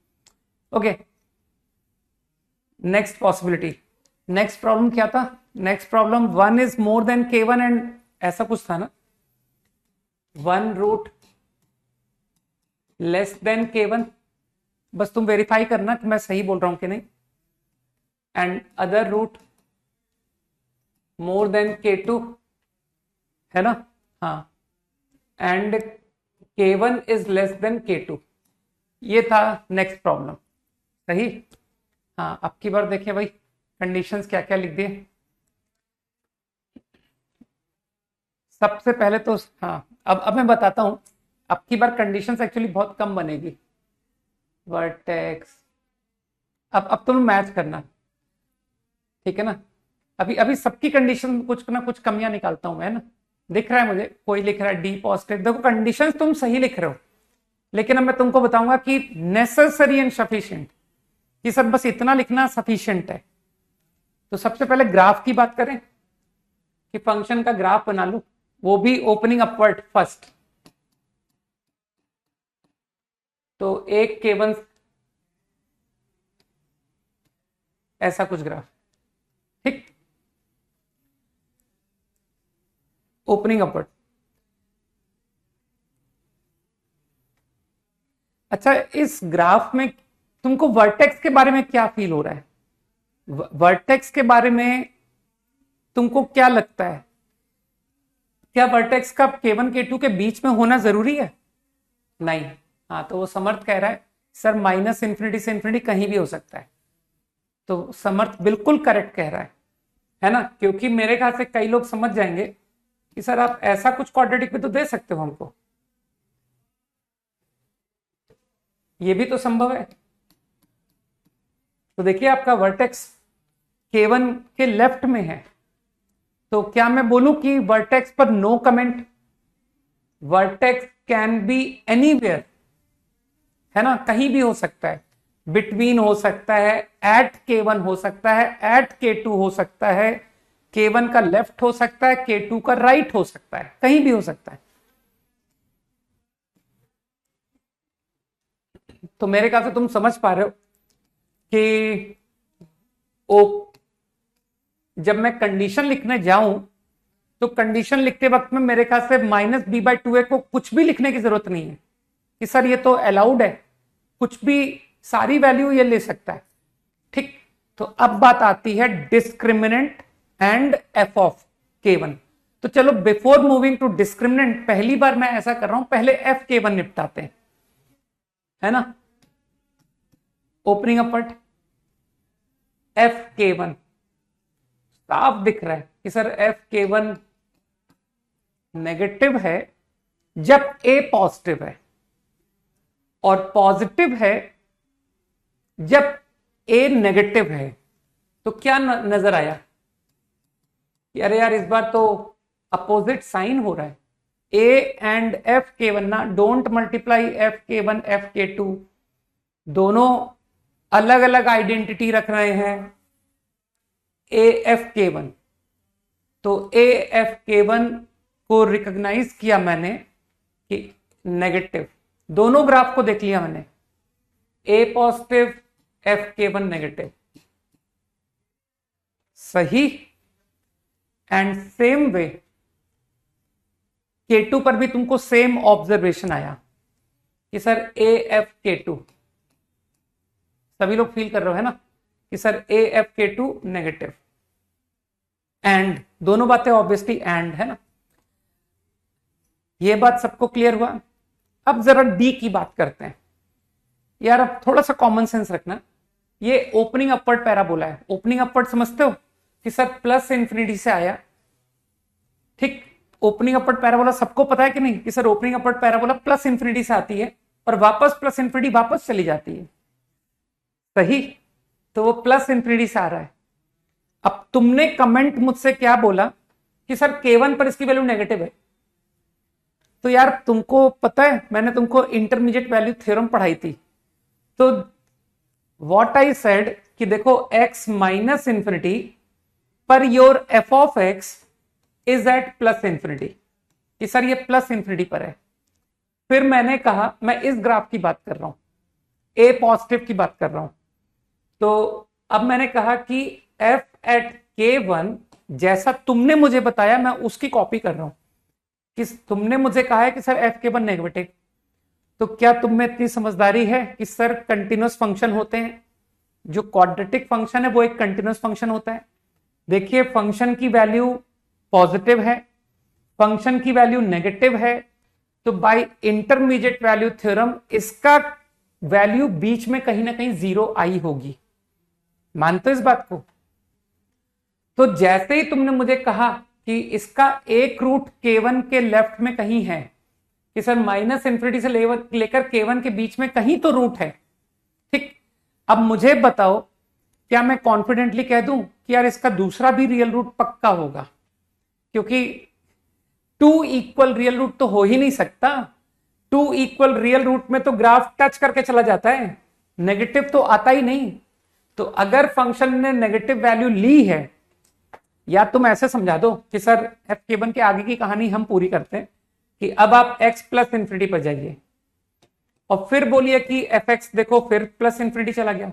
Okay, next possibility, next problem क्या था? Next problem 1 is more than K1 and ऐसा कुछ था ना, 1 रूट लेस देन K1, बस तुम वेरीफाई करना कि मैं सही बोल रहा हूं कि नहीं, and other root more than K2, है ना, हाँ, and K1 is less than K2। ये था नेक्स्ट प्रॉब्लम, सही। हाँ, अब की बार देखिए भाई कंडीशंस क्या क्या लिख दिए। सबसे पहले तो हाँ, अब मैं बताता हूं, अब की बार कंडीशंस एक्चुअली बहुत कम बनेगी। वर्टेक्स, अब तुम मैच करना, ठीक है ना। अभी अभी सबकी कंडीशन कुछ ना कुछ कमियां निकालता हूं मैं, है ना। दिख रहा है मुझे, कोई लिख रहा है डी पॉजिटिव, देखो कंडीशंस तुम सही लिख रहे हो, लेकिन अब मैं तुमको बताऊंगा कि नेसेसरी एंड सफिशिएंट, कि सर बस इतना लिखना सफिशिएंट है। तो सबसे पहले ग्राफ की बात करें कि फंक्शन का ग्राफ बना लू, वो भी ओपनिंग अपवर्ड फर्स्ट। तो एक K1 ऐसा कुछ ग्राफ, ठीक, ओपनिंग अपवर्ड। अच्छा, इस ग्राफ में तुमको वर्टेक्स के बारे में क्या फील हो रहा है? वर्टेक्स के बारे में तुमको क्या लगता है? क्या वर्टेक्स का K1 K2 के बीच में होना जरूरी है? नहीं। हाँ, तो वो समर्थ कह रहा है सर माइनस इंफिनिटी से इंफिनिटी कहीं भी हो सकता है। तो समर्थ बिल्कुल करेक्ट कह रहा है ना, क्योंकि मेरे ख्याल से कई लोग समझ जाएंगे कि सर आप ऐसा कुछ क्वाड्रेटिक भी तो दे सकते हो हमको, ये भी तो संभव है। तो देखिए आपका वर्टेक्स K1 के लेफ्ट में है, तो क्या मैं बोलूं कि वर्टेक्स पर no comment? Vertex can be anywhere, है ना, कहीं भी हो सकता है, बिटवीन हो सकता है, एट K1 हो सकता है, एट K2 हो सकता है, K1 का लेफ्ट हो सकता है, K2 का राइट हो सकता है, कहीं भी हो सकता है। तो मेरे ख्याल से तुम समझ पा रहे हो कि ओ जब मैं कंडीशन लिखने जाऊं तो कंडीशन लिखते वक्त में मेरे ख्याल से -b/2a को कुछ भी लिखने की जरूरत नहीं है कि सर ये तो अलाउड है, कुछ भी सारी वैल्यू ये ले सकता है, ठीक। तो अब बात आती है discriminant and f of K1। तो चलो बिफोर मूविंग टू डिस्क्रिमिनेंट, पहली बार मैं ऐसा कर रहा हूं, पहले f K1 निपटाते हैं, है ना। ओपनिंग अपवर्ड f K1 साफ दिख रहा है कि सर f K1 नेगेटिव है जब a पॉजिटिव है, और पॉजिटिव है जब a नेगेटिव है। तो क्या नजर आया कि अरे यार इस बार तो अपोजिट साइन हो रहा है, a एंड f K1 ना, don't multiply f K1 f K2, दोनों अलग अलग आइडेंटिटी रख रहे हैं a f K1। तो a f K1 को रिकॉग्नाइज किया मैंने कि नेगेटिव, दोनों ग्राफ को देख लिया मैंने, ए पॉजिटिव FK1 नेगेटिव, सही। एंड सेम वे K2 पर भी तुमको सेम ऑब्जर्वेशन आया कि सर AFK2, सभी लोग फील कर रहे हो है ना कि सर AFK2 नेगेटिव। एंड दोनों बातें ऑब्वियसली एंड है ना, ये बात सबको क्लियर हुआ। अब जरा डी की बात करते हैं यार। अब थोड़ा सा कॉमन सेंस रखना, ये ओपनिंग अपवर्ड पैराबोला है। ओपनिंग अपवर्ड समझते हो कि सर प्लस इंफिनिटी से आया, ठीक। ओपनिंग अपवर्ड पैराबोला सबको पता है कि नहीं कि sir opening upward parabola plus infinity से आती है और वापस प्लस इंफिनिटी वापस चली जाती है, सही। तो वो प्लस इंफिनिटी से आ रहा है। अब तुमने कमेंट मुझसे क्या बोला कि सर K1 पर इसकी वैल्यू नेगेटिव है। तो यार तुमको पता है, मैंने तुमको इंटरमीडिएट वैल्यू थ्योरम पढ़ाई थी, तो व्हाट आई सेड कि देखो x माइनस इंफिनिटी पर your f of x is at plus infinity, कि सर ये प्लस इंफिनिटी पर है। फिर मैंने कहा, मैं इस ग्राफ की बात कर रहा हूं, a पॉजिटिव की बात कर रहा हूं। तो अब मैंने कहा कि f एट K1 जैसा तुमने मुझे बताया मैं उसकी कॉपी कर रहा हूं, कि तुमने मुझे कहा है कि सर FK1 नेगेटिव, तो क्या तुम में इतनी समझदारी है कि सर कंटिन्यूअस फंक्शन होते हैं, जो क्वाड्रेटिक फंक्शन है वो एक कंटिन्यूअस फंक्शन होता है। देखिए फंक्शन की वैल्यू पॉजिटिव है, फंक्शन की वैल्यू नेगेटिव है, तो बाय इंटरमीडिएट वैल्यू थ्योरम इसका वैल्यू बीच में कहीं ना कहीं जीरो आई होगी। मानते हो इस बात को? तो जैसे ही तुमने मुझे कहा कि इसका एक रूट K1 के लेफ्ट में कहीं है, कि सर माइनस इंफिनिटी से लेकर K1 के बीच में कहीं तो रूट है, ठीक। अब मुझे बताओ, क्या मैं कॉन्फिडेंटली कह दूं कि यार इसका दूसरा भी रियल रूट पक्का होगा? क्योंकि 2 इक्वल रियल रूट तो हो ही नहीं सकता। 2 इक्वल रियल रूट में तो ग्राफ टच करके चला जाता है, नेगेटिव तो आता ही नहीं। तो अगर फंक्शन ने नेगेटिव वैल्यू ली है, या तुम ऐसे समझा दो कि सर FK1 के आगे की कहानी हम पूरी करते हैं कि अब आप x प्लस इंफिनिटी पर जाइए और फिर बोलिए कि fx देखो फिर प्लस इंफिनिटी चला गया,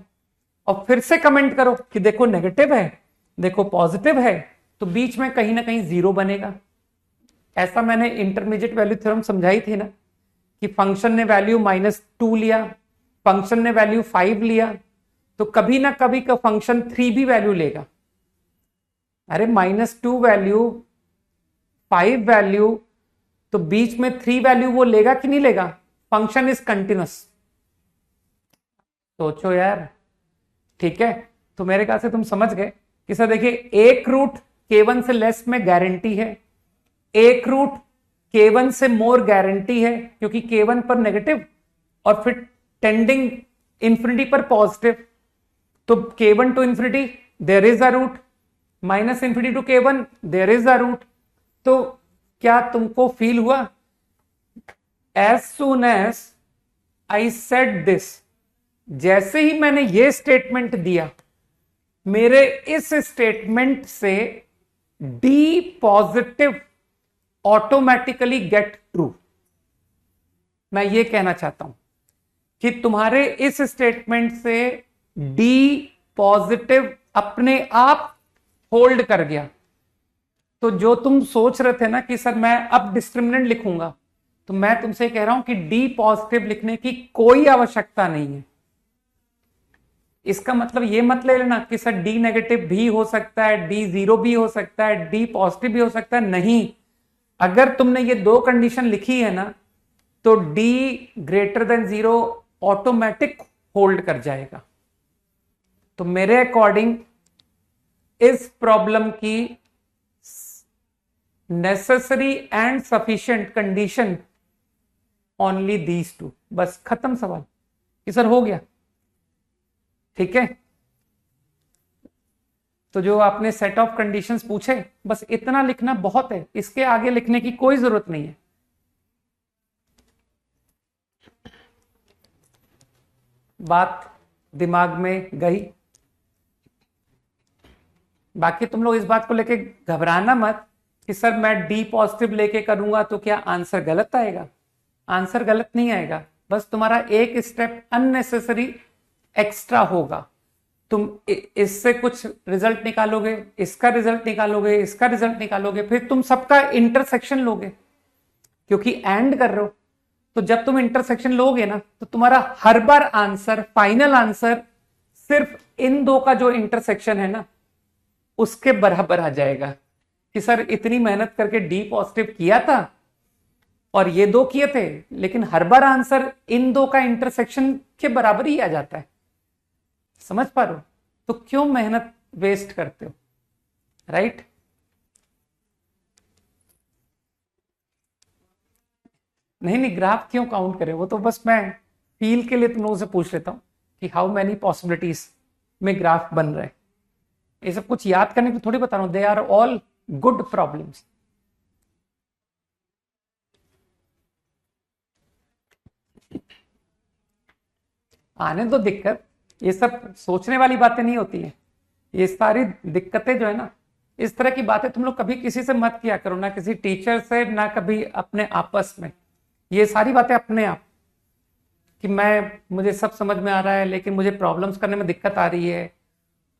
और फिर से कमेंट करो कि देखो नेगेटिव है, देखो पॉजिटिव है, तो बीच में कहीं ना कहीं जीरो बनेगा। ऐसा मैंने इंटरमीडिएट वैल्यू थ्योरम समझाई थी ना, कि फंक्शन ने वैल्यू -2 लिया, फंक्शन ने वैल्यू 5 लिया, तो कभी ना कभी का फंक्शन 3 भी वैल्यू लेगा। अरे -2 वैल्यू 5 वैल्यू, तो बीच में 3 वैल्यू वो लेगा कि नहीं लेगा? Function is continuous. सोचो यार, ठीक है। तो मेरे ख्याल से तुम समझ गए कि सर देखिए एक रूट K1 से लेस में गारंटी है, एक रूट K1 से मोर गारंटी है क्योंकि K1 पर नेगेटिव और फिर टेंडिंग इंफिनिटी पर पॉजिटिव। तो K1 to infinity there is a root, minus infinity to K1 there is a root. तो क्या तुमको फील हुआ? As soon as I said this, जैसे ही मैंने ये स्टेटमेंट दिया, मेरे इस स्टेटमेंट से D positive automatically gate true. मैं ये कहना चाहता हूं कि तुम्हारे इस स्टेटमेंट से डी पॉजिटिव अपने आप होल्ड कर गया। तो जो तुम सोच रहे थे ना कि सर मैं अब डिस्क्रिमिनेंट लिखूंगा, तो मैं तुमसे कह रहा हूं कि डी पॉजिटिव लिखने की कोई आवश्यकता नहीं है। इसका मतलब ये मत ले लेना कि सर डी नेगेटिव भी हो सकता है, डी जीरो भी हो सकता है, डी पॉजिटिव भी हो सकता है। नहीं, अगर तुमने ये दो कंडीशन लिखी है ना, तो D greater than zero automatic hold कर जाएगा। तो मेरे अकॉर्डिंग इस प्रॉब्लम की necessary and sufficient condition only these two. बस खत्म सवाल कि सर हो गया, ठीक है। तो जो आपने सेट ऑफ कंडीशंस पूछे, बस इतना लिखना बहुत है, इसके आगे लिखने की कोई जरूरत नहीं है। बात दिमाग में गई? बाकी तुम लोग इस बात को लेके घबराना मत कि सर मैं डी पॉजिटिव लेके करूंगा तो क्या आंसर गलत आएगा। आंसर गलत नहीं आएगा, बस तुम्हारा एक स्टेप अननेसेसरी एक्स्ट्रा होगा। तुम इससे कुछ रिजल्ट निकालोगे, इसका रिजल्ट निकालोगे, इसका रिजल्ट निकालोगे, फिर तुम सबका इंटरसेक्शन लोगे, क्योंकि एंड कर रहे हो। तो जब तुम इंटरसेक्शन लोगे ना, तो तुम्हारा हर बार आंसर, फाइनल आंसर सिर्फ इन दो का जो इंटरसेक्शन है ना, उसके बराबर आ जाएगा कि सर इतनी मेहनत करके डी पॉजिटिव किया था और ये दो किए थे, लेकिन हर बार आंसर इन दो का इंटरसेक्शन के बराबर ही आ जाता है। समझ पा रहे हो? तो क्यों मेहनत वेस्ट करते हो, राइट? नहीं नहीं, ग्राफ क्यों काउंट करें, वो तो बस मैं फील के लिए तुम लोगों से पूछ लेता हूं कि हाउ मैनी पॉसिबिलिटीज में ग्राफ बन रहे हैं। ये सब कुछ याद करने को थोड़ी बता रहा हूं, they are all good problems. आने दो दिक्कत, ये सब सोचने वाली बातें नहीं होती है। ये सारी दिक्कतें जो है ना, इस तरह की बातें तुम लोग कभी किसी से मत किया करो, ना किसी टीचर से, ना कभी अपने आपस में। ये सारी बातें अपने आप कि मुझे सब समझ में आ रहा है, लेकिन मुझे प्रॉब्लम्स करने में दिक्कत आ रही है।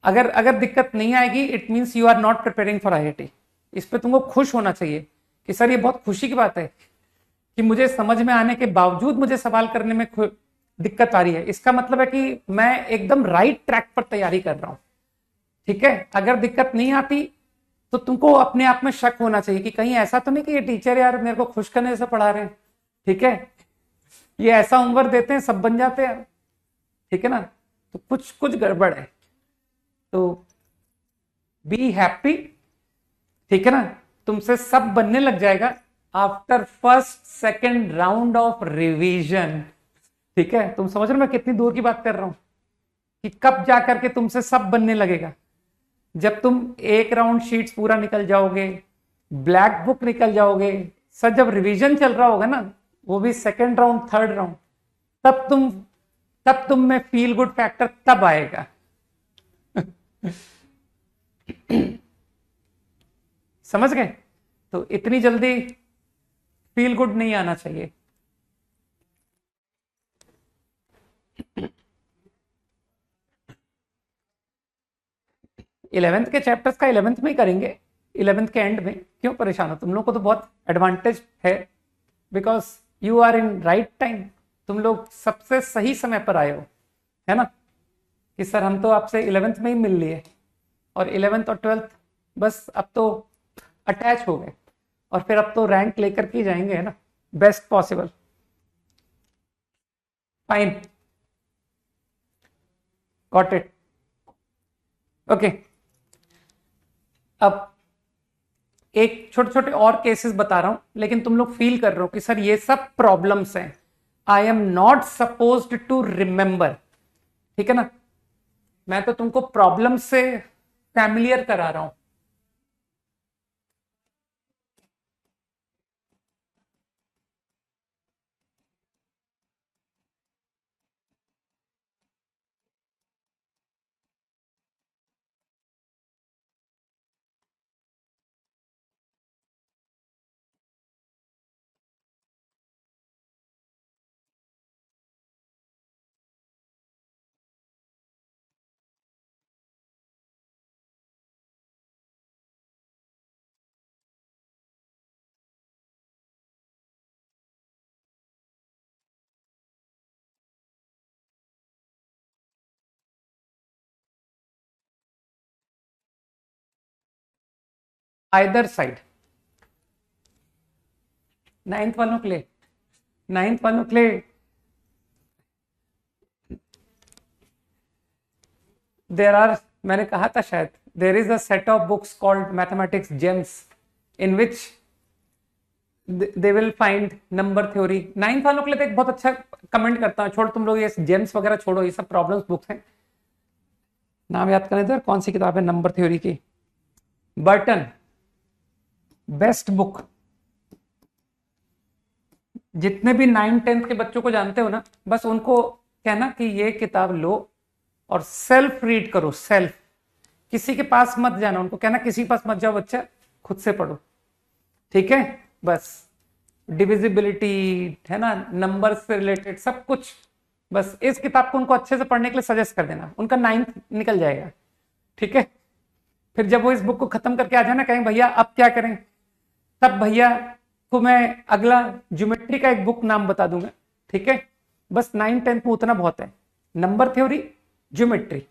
अगर दिक्कत नहीं आएगी, it means you are not preparing for IIT. इस पे तुमको खुश होना चाहिए कि सर ये बहुत खुशी की बात है कि मुझे समझ में आने के बावजूद मुझे सवाल करने में दिक्कत आ रही है। इसका मतलब है कि मैं एकदम राइट ट्रैक पर तैयारी कर रहा हूं। ठीक है, अगर दिक्कत नहीं आती तो तुमको अपने आप में शक होना चाहिए कि कहीं ऐसा तो नहीं कि ये टीचर यार मेरे को खुश करने से पढ़ा रहे हैं। ठीक है, ये ऐसा होमवर्क देते हैं सब बन जाते हैं। ठीक है ना, तो कुछ गड़बड़ है। तो बी हैप्पी। ठीक है ना, तुमसे सब बनने लग जाएगा after first second round of revision. ठीक है, तुम समझ रहे हो मैं कितनी दूर की बात कर रहा हूं कि कब जाकर के तुमसे सब बनने लगेगा? जब तुम एक राउंड शीट्स पूरा निकल जाओगे, ब्लैक बुक निकल जाओगे, सर जब रिवीजन चल रहा होगा ना, वो भी सेकेंड राउंड, थर्ड राउंड, तब तुम में फील गुड फैक्टर तब आएगा। समझ गए? तो इतनी जल्दी फील गुड नहीं आना चाहिए। इलेवेंथ के चैप्टर्स का इलेवेंथ में ही करेंगे, इलेवेंथ के एंड में। क्यों परेशान हो? तुम लोग को तो बहुत एडवांटेज है, because you are in right time. तुम लोग सबसे सही समय पर आए हो, है ना? कि सर हम तो आपसे इलेवेंथ में ही मिल लिए, और इलेवेंथ और ट्वेल्थ बस अब तो अटैच हो गए, और फिर अब तो रैंक लेकर के जाएंगे, है ना, best possible. Fine, got it, okay. अब एक छोटे छोटे और केसेस बता रहा हूं, लेकिन तुम लोग फील कर रहे हो कि सर ये सब प्रॉब्लम्स हैं, I am not supposed to remember. ठीक है ना, मैं तो तुमको प्रॉब्लम से फैमिलियर करा रहा हूं। आइदर साइड, नाइन्थ वालों के लिए, नाइन्थ वालों के लिए देर आर, मैंने कहा था शायद, there is a set of books called mathematics James, in which they will find number theory. Ninth वालों के लिए तो एक बहुत अच्छा कमेंट करता हूँ, छोड़ तुम लोग ये जेम्स वगैरह छोड़ो, ये सब प्रॉब्लम्स बुक्स हैं। नाम याद करने दो, कौन सी किताब है नंबर थ्योरी की? Burton, best book. जितने भी 9th-10th के बच्चों को जानते हो ना, बस उनको कहना कि ये किताब लो और सेल्फ रीड करो, सेल्फ। किसी के पास मत जाना, उनको कहना किसी के पास मत जाओ बच्चा, खुद से पढ़ो। ठीक है, बस डिविजिबिलिटी, है ना, नंबर से रिलेटेड सब कुछ। बस इस किताब को उनको अच्छे से पढ़ने के लिए सजेस्ट कर देना, उनका 9th निकल जाएगा। ठीक है, फिर जब वो इस बुक को खत्म करके आ जाए ना, कहें भैया अब क्या करें, तब भैया को मैं अगला ज्योमेट्री का एक बुक नाम बता दूंगा। ठीक है, बस 9th-10th में उतना बहुत है, नंबर थ्योरी, ज्योमेट्री।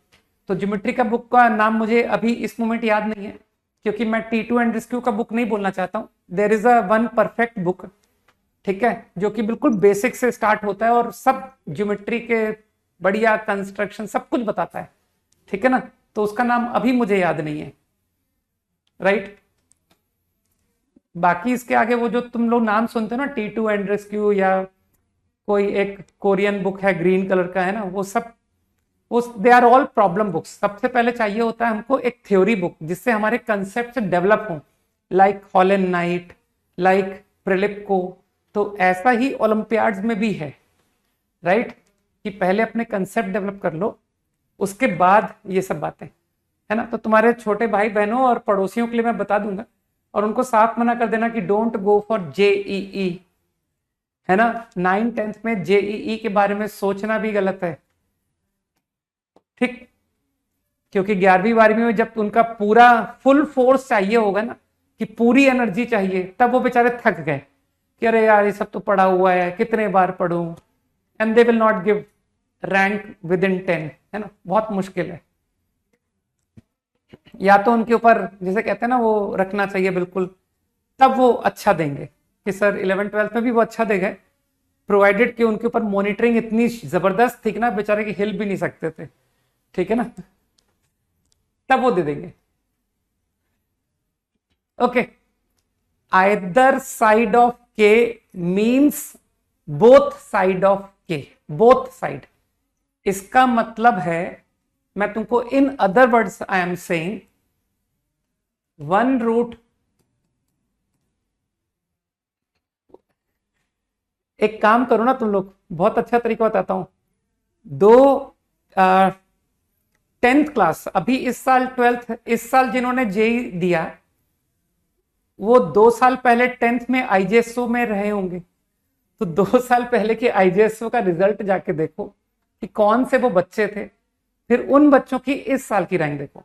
तो ज्योमेट्री का बुक का नाम मुझे अभी इस मोमेंट याद नहीं है, क्योंकि मैं T2 एंड रेस्क्यू का बुक नहीं बोलना चाहता हूं। There is a one perfect book, ठीक है, जो कि बिल्कुल बेसिक से स्टार्ट होता है और सब ज्योमेट्री के बढ़िया कंस्ट्रक्शन सब कुछ बताता है। ठीक है ना, तो उसका नाम अभी मुझे याद नहीं है, राइट। बाकी इसके आगे वो जो तुम लोग नाम सुनते हो ना, T2 एंड रेस्क्यू, या कोई एक कोरियन बुक है ग्रीन कलर का, है ना, वो सब, वो they are all problem books. सबसे पहले चाहिए होता है हमको एक थ्योरी बुक जिससे हमारे कंसेप्ट डेवलप हों, like hall and knight, like प्रिलिप को। तो ऐसा ही ओलंपियाड्स में भी है, राइट, कि पहले अपने कंसेप्ट डेवलप कर लो, उसके बाद ये सब बातें, है ना। तो तुम्हारे छोटे भाई बहनों और पड़ोसियों के लिए मैं बता दूंगा, और उनको साफ मना कर देना कि डोंट गो फॉर JEE, है ना। 9th-10th में JEE के बारे में सोचना भी गलत है, ठीक, क्योंकि 11वीं-12वीं में जब उनका पूरा फुल फोर्स चाहिए होगा ना, कि पूरी एनर्जी चाहिए, तब वो बेचारे थक गए कि अरे यार ये सब तो पढ़ा हुआ है, कितने बार पढ़ूं, and they will not give rank with in 10, है ना, बहुत मुश्किल है। या तो उनके ऊपर जैसे कहते हैं ना, वो रखना चाहिए बिल्कुल, तब वो अच्छा देंगे कि सर 11th-12th में भी वो अच्छा देंगे, प्रोवाइडेड कि उनके ऊपर मॉनिटरिंग इतनी जबरदस्त थी कि ना बेचारे की हिल भी नहीं सकते थे। ठीक है ना, तब वो दे देंगे। Okay, either side of K means both side of K, both side. इसका मतलब है, मैं तुमको in other words I am saying, 1 root, एक काम करो ना तुम लोग, बहुत अच्छा तरीका बताता हूं। दो 10th क्लास, अभी इस साल 12th, इस साल जिन्होंने जेई दिया, वो 2 साल पहले 10th में IJSO में रहे होंगे, तो 2 साल पहले के IJSO का रिजल्ट जाके देखो कि कौन से वो बच्चे थे, फिर उन बच्चों की इस साल की रैंक देखो।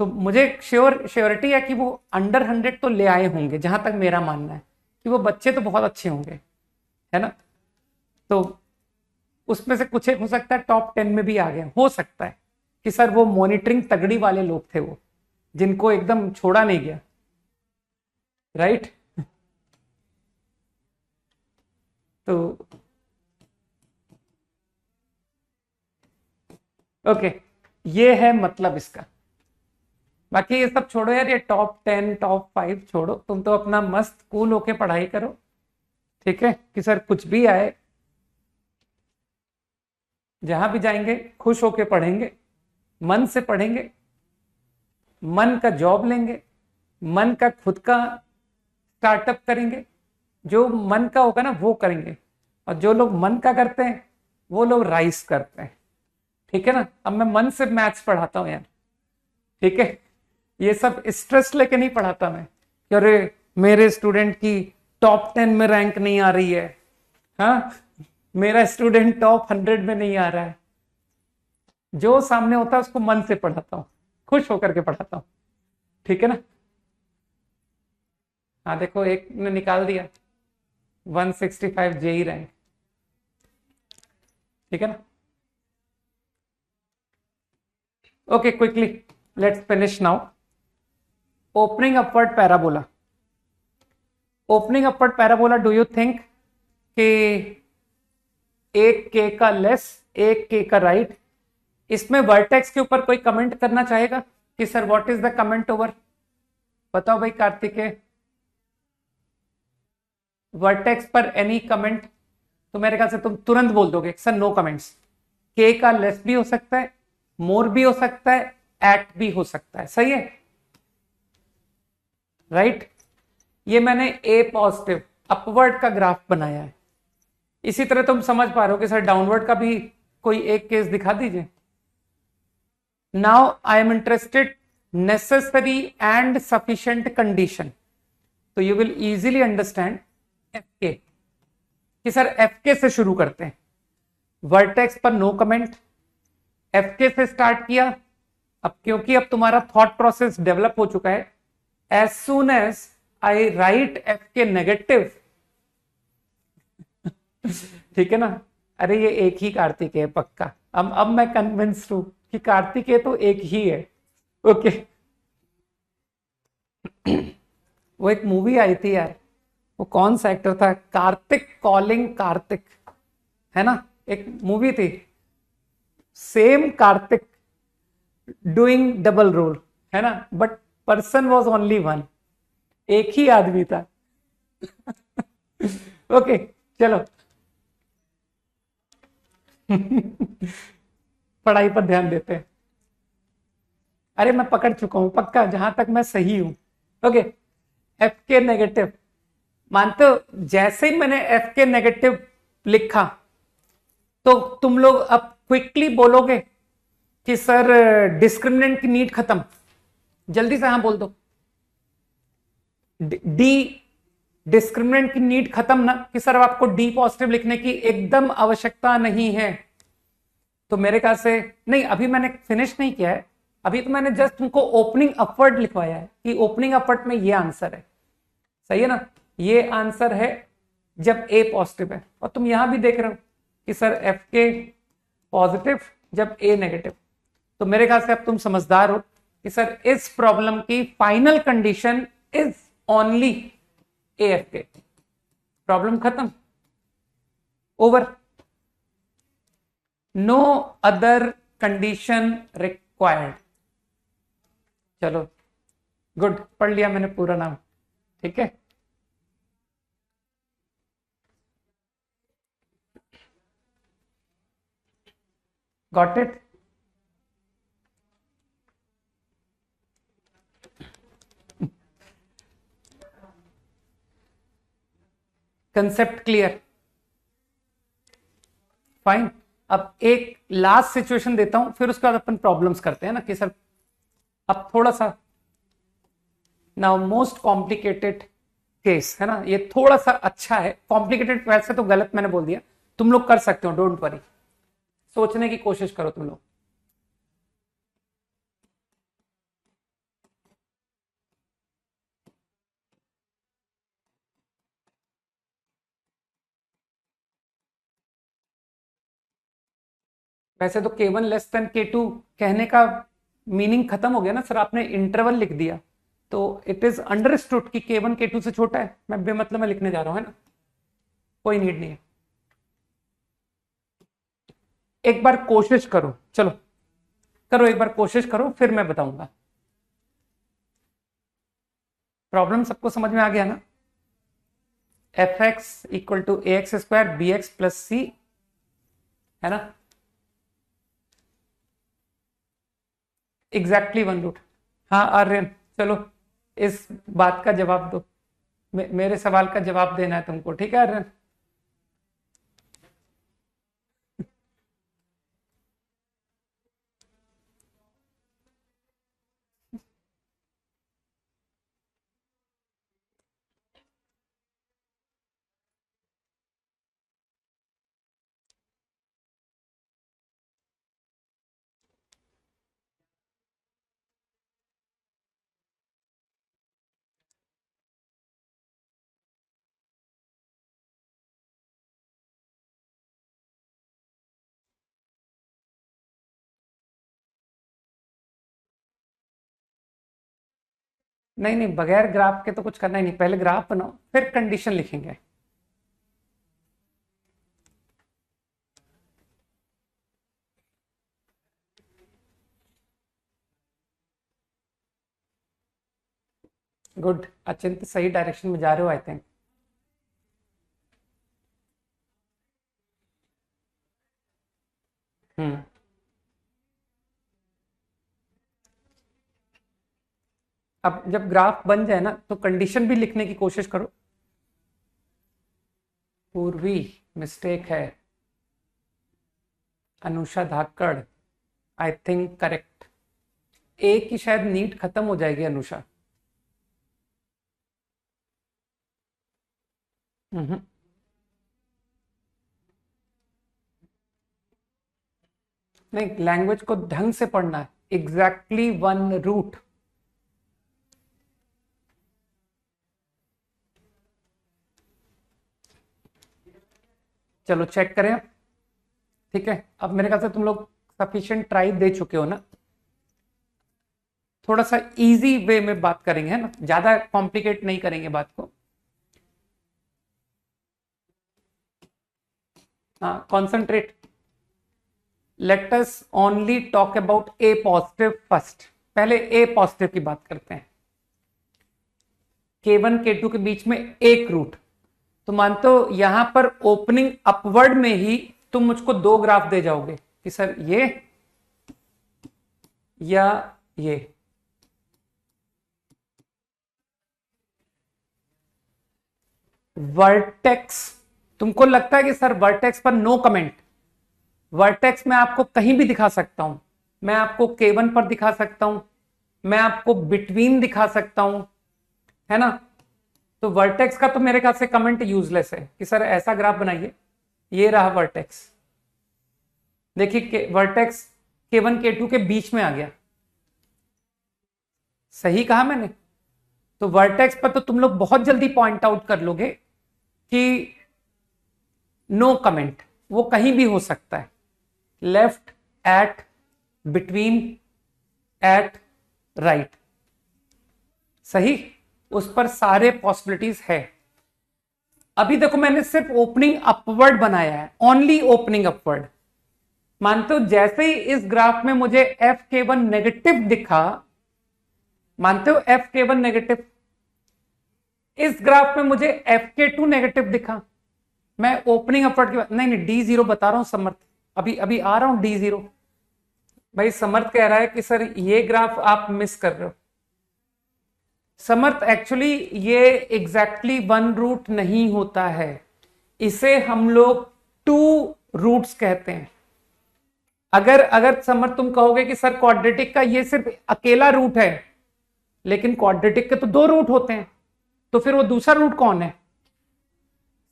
तो मुझे श्योरिटी है कि वो अंडर 100 तो ले आए होंगे, जहां तक मेरा मानना है कि वो बच्चे तो बहुत अच्छे होंगे, है ना। तो उसमें से कुछ एक हो सकता है टॉप 10 में भी आ गए, हो सकता है कि सर वो मॉनिटरिंग तगड़ी वाले लोग थे, वो जिनको एकदम छोड़ा नहीं गया, राइट। तो ओके, ये है मतलब इसका। बाकी ये सब छोड़ो यार, ये टॉप 10 टॉप 5 छोड़ो, तुम तो अपना मस्त कूल होके पढ़ाई करो। ठीक है, कि सर कुछ भी आए, जहां भी जाएंगे खुश होके पढ़ेंगे, मन से पढ़ेंगे, मन का जॉब लेंगे, मन का खुद का स्टार्टअप करेंगे, जो मन का होगा ना वो करेंगे। और जो लोग मन का करते हैं वो लोग राइस करते हैं। ठीक है ना, अब मैं मन से मैथ्स पढ़ाता हूं यार, ठीक है, ये सब स्ट्रेस लेके नहीं पढ़ाता मैं कि अरे मेरे स्टूडेंट की टॉप 10 में रैंक नहीं आ रही है, हाँ, मेरा स्टूडेंट टॉप 100 में नहीं आ रहा है। जो सामने होता है उसको मन से पढ़ाता हूं, खुश होकर के पढ़ाता हूं। ठीक है ना। हाँ देखो, एक ने निकाल दिया 165 जेई रैंक। ठीक है ना। Okay, quickly let's finish now. Opening upward parabola, opening upward parabola, do you think कि एक के का लेस, एक के का राइट, इसमें वर्टेक्स के ऊपर कोई कमेंट करना चाहेगा कि sir what is the comment over? बताओ भाई कार्तिकेय, वर्टेक्स पर एनी कमेंट? तो मेरे ख्याल से तुम तुरंत बोल दोगे सर नो कमेंट्स। के का लेस भी हो सकता है, मोर भी हो सकता है, एट भी हो सकता है, सही है, राइट। ये मैंने ए पॉजिटिव अपवर्ड का ग्राफ बनाया है। इसी तरह तुम समझ पा रहे हो कि सर डाउनवर्ड का भी कोई एक केस दिखा दीजिए। Now I am interested necessary and sufficient condition, तो you will easily understand F K, कि सर एफ के से शुरू करते हैं। वर्टेक्स पर नो कमेंट, एफ के से स्टार्ट किया। अब क्योंकि अब तुम्हारा थॉट प्रोसेस डेवलप हो चुका है, as soon as I write F K negative, ठीक है ना, अरे ये एक ही कार्तिक है पक्का, अब मैं कन्विंस हूं कि कार्तिकेय तो एक ही है। ओके वो एक मूवी आई थी यार, वो कौन सा एक्टर था, कार्तिक कॉलिंग कार्तिक, है ना, एक मूवी थी, same Kartik doing double role, है ना, but person was only one, एक ही आदमी था। ओके चलो पढ़ाई पर ध्यान देते हैं। अरे मैं पकड़ चुका हूं पक्का, जहां तक मैं सही हूं। ओके एफ के नेगेटिव, मानते हो जैसे ही मैंने एफ के नेगेटिव लिखा तो तुम लोग अब क्विकली बोलोगे कि सर डिस्क्रिमिनेंट की नीड खत्म, जल्दी से हाँ बोल दो। डी डिस्क्रिमिनेंट की नीड खत्म ना, कि सर आपको डी पॉजिटिव लिखने की एकदम आवश्यकता नहीं है। तो मेरे ख्याल से नहीं, अभी मैंने फिनिश नहीं किया है, अभी तो मैंने जस्ट तुमको ओपनिंग अपवर्ड लिखवाया है कि ओपनिंग अपवर्ड में ये आंसर है, सही है ना, ये आंसर है जब ए पॉजिटिव है। और तुम यहां भी देख रहे हो कि सर एफ के पॉजिटिव जब ए नेगेटिव। तो मेरे ख्याल से अब तुम समझदार हो कि सर इस प्रॉब्लम की final condition is only A F K, problem खत्म, over, no other condition required. चलो गुड, पढ़ लिया मैंने पूरा नाम, ठीक है। Got it, concept clear, fine. अब एक लास्ट सिचुएशन देता हूं, फिर उसके बाद अपन प्रॉब्लम्स करते हैं ना, कि सर अब थोड़ा सा नाउ मोस्ट कॉम्प्लिकेटेड केस है ना, ये थोड़ा सा अच्छा है, कॉम्प्लिकेटेड वैसे तो गलत मैंने बोल दिया, तुम लोग कर सकते हो, डोंट वरी, सोचने की कोशिश करो तुम लोग। वैसे तो K1 लेस देन K2 कहने का मीनिंग खत्म हो गया ना सर, आपने इंटरवल लिख दिया, तो इट इज अंडरस्टूड कि K1 K2 से छोटा है, मैं बेमतलब में लिखने जा रहा हूं, है ना, कोई नीड नहीं है। एक बार कोशिश करो, चलो करो, एक बार कोशिश करो, फिर मैं बताऊंगा। प्रॉब्लम सबको समझ में आ गया ना, F X equal to A X square B X plus C, है ना, एग्जैक्टली वन रूट। हाँ आर्यन चलो इस बात का जवाब दो, मेरे सवाल का जवाब देना है तुमको, ठीक है आर्यन। नहीं नहीं, बगैर ग्राफ के तो कुछ करना ही नहीं, पहले ग्राफ बनाओ फिर कंडीशन लिखेंगे। गुड, अचिंत सही डायरेक्शन में जा रहे हो आई थिंक। हम्म, अब जब ग्राफ बन जाए ना तो कंडीशन भी लिखने की कोशिश करो। पूर्वी मिस्टेक है, अनुषा धाकड़ आई थिंक करेक्ट, ए की शायद नीट खत्म हो जाएगी अनुषा। हम्म। नहीं, लैंग्वेज को ढंग से पढ़ना है, एग्जैक्टली वन रूट। चलो चेक करें अब। ठीक है, अब मेरे ख्याल से तुम लोग सफिशिएंट ट्राई दे चुके हो ना। थोड़ा सा इजी वे में बात करेंगे, है ना, ज्यादा कॉम्प्लिकेट नहीं करेंगे बात को। हाँ, concentrate. Let us only talk about A positive first. पहले ए पॉजिटिव की बात करते हैं। K1 K2 के बीच में एक रूट, तो मानते हो यहां पर ओपनिंग अपवर्ड में ही तुम मुझको दो ग्राफ दे जाओगे कि सर ये या ये। वर्टेक्स, तुमको लगता है कि सर वर्टेक्स पर नो कमेंट। वर्टेक्स मैं आपको कहीं भी दिखा सकता हूं, मैं आपको K1 पर दिखा सकता हूं, मैं आपको बिटवीन दिखा सकता हूं, है ना। तो वर्टेक्स का तो मेरे ख्याल से कमेंट यूजलेस है कि सर ऐसा ग्राफ बनाइए। ये रहा वर्टेक्स, देखिए वर्टेक्स K1 K2 के बीच में आ गया। सही कहा मैंने। तो वर्टेक्स पर तो तुम लोग बहुत जल्दी पॉइंट आउट कर लोगे कि नो कमेंट, वो कहीं भी हो सकता है। Left, at, between, at, right. सही, उस पर सारे पॉसिबिलिटीज है। अभी देखो मैंने सिर्फ ओपनिंग अपवर्ड बनाया है, ओनली ओपनिंग अपवर्ड। मानते हो जैसे ही इस ग्राफ में मुझे FK1 नेगेटिव दिखा, मानते हो FK1 नेगेटिव, इस ग्राफ में मुझे FK2 नेगेटिव दिखा, मैं ओपनिंग अपवर्ड की नहीं नहीं D0 बता रहा हूं समर्थ, अभी अभी आ रहा हूं D0। भाई समर्थ कह रहा है कि सर ये ग्राफ आप मिस कर रहे हो। समर्थ एक्चुअली ये एग्जैक्टली वन रूट नहीं होता है, इसे हम लोग टू रूट्स कहते हैं। अगर अगर समर्थ तुम कहोगे कि सर क्वाड्रेटिक का ये सिर्फ अकेला रूट है, लेकिन क्वाड्रेटिक के तो दो रूट होते हैं, तो फिर वो दूसरा रूट कौन है?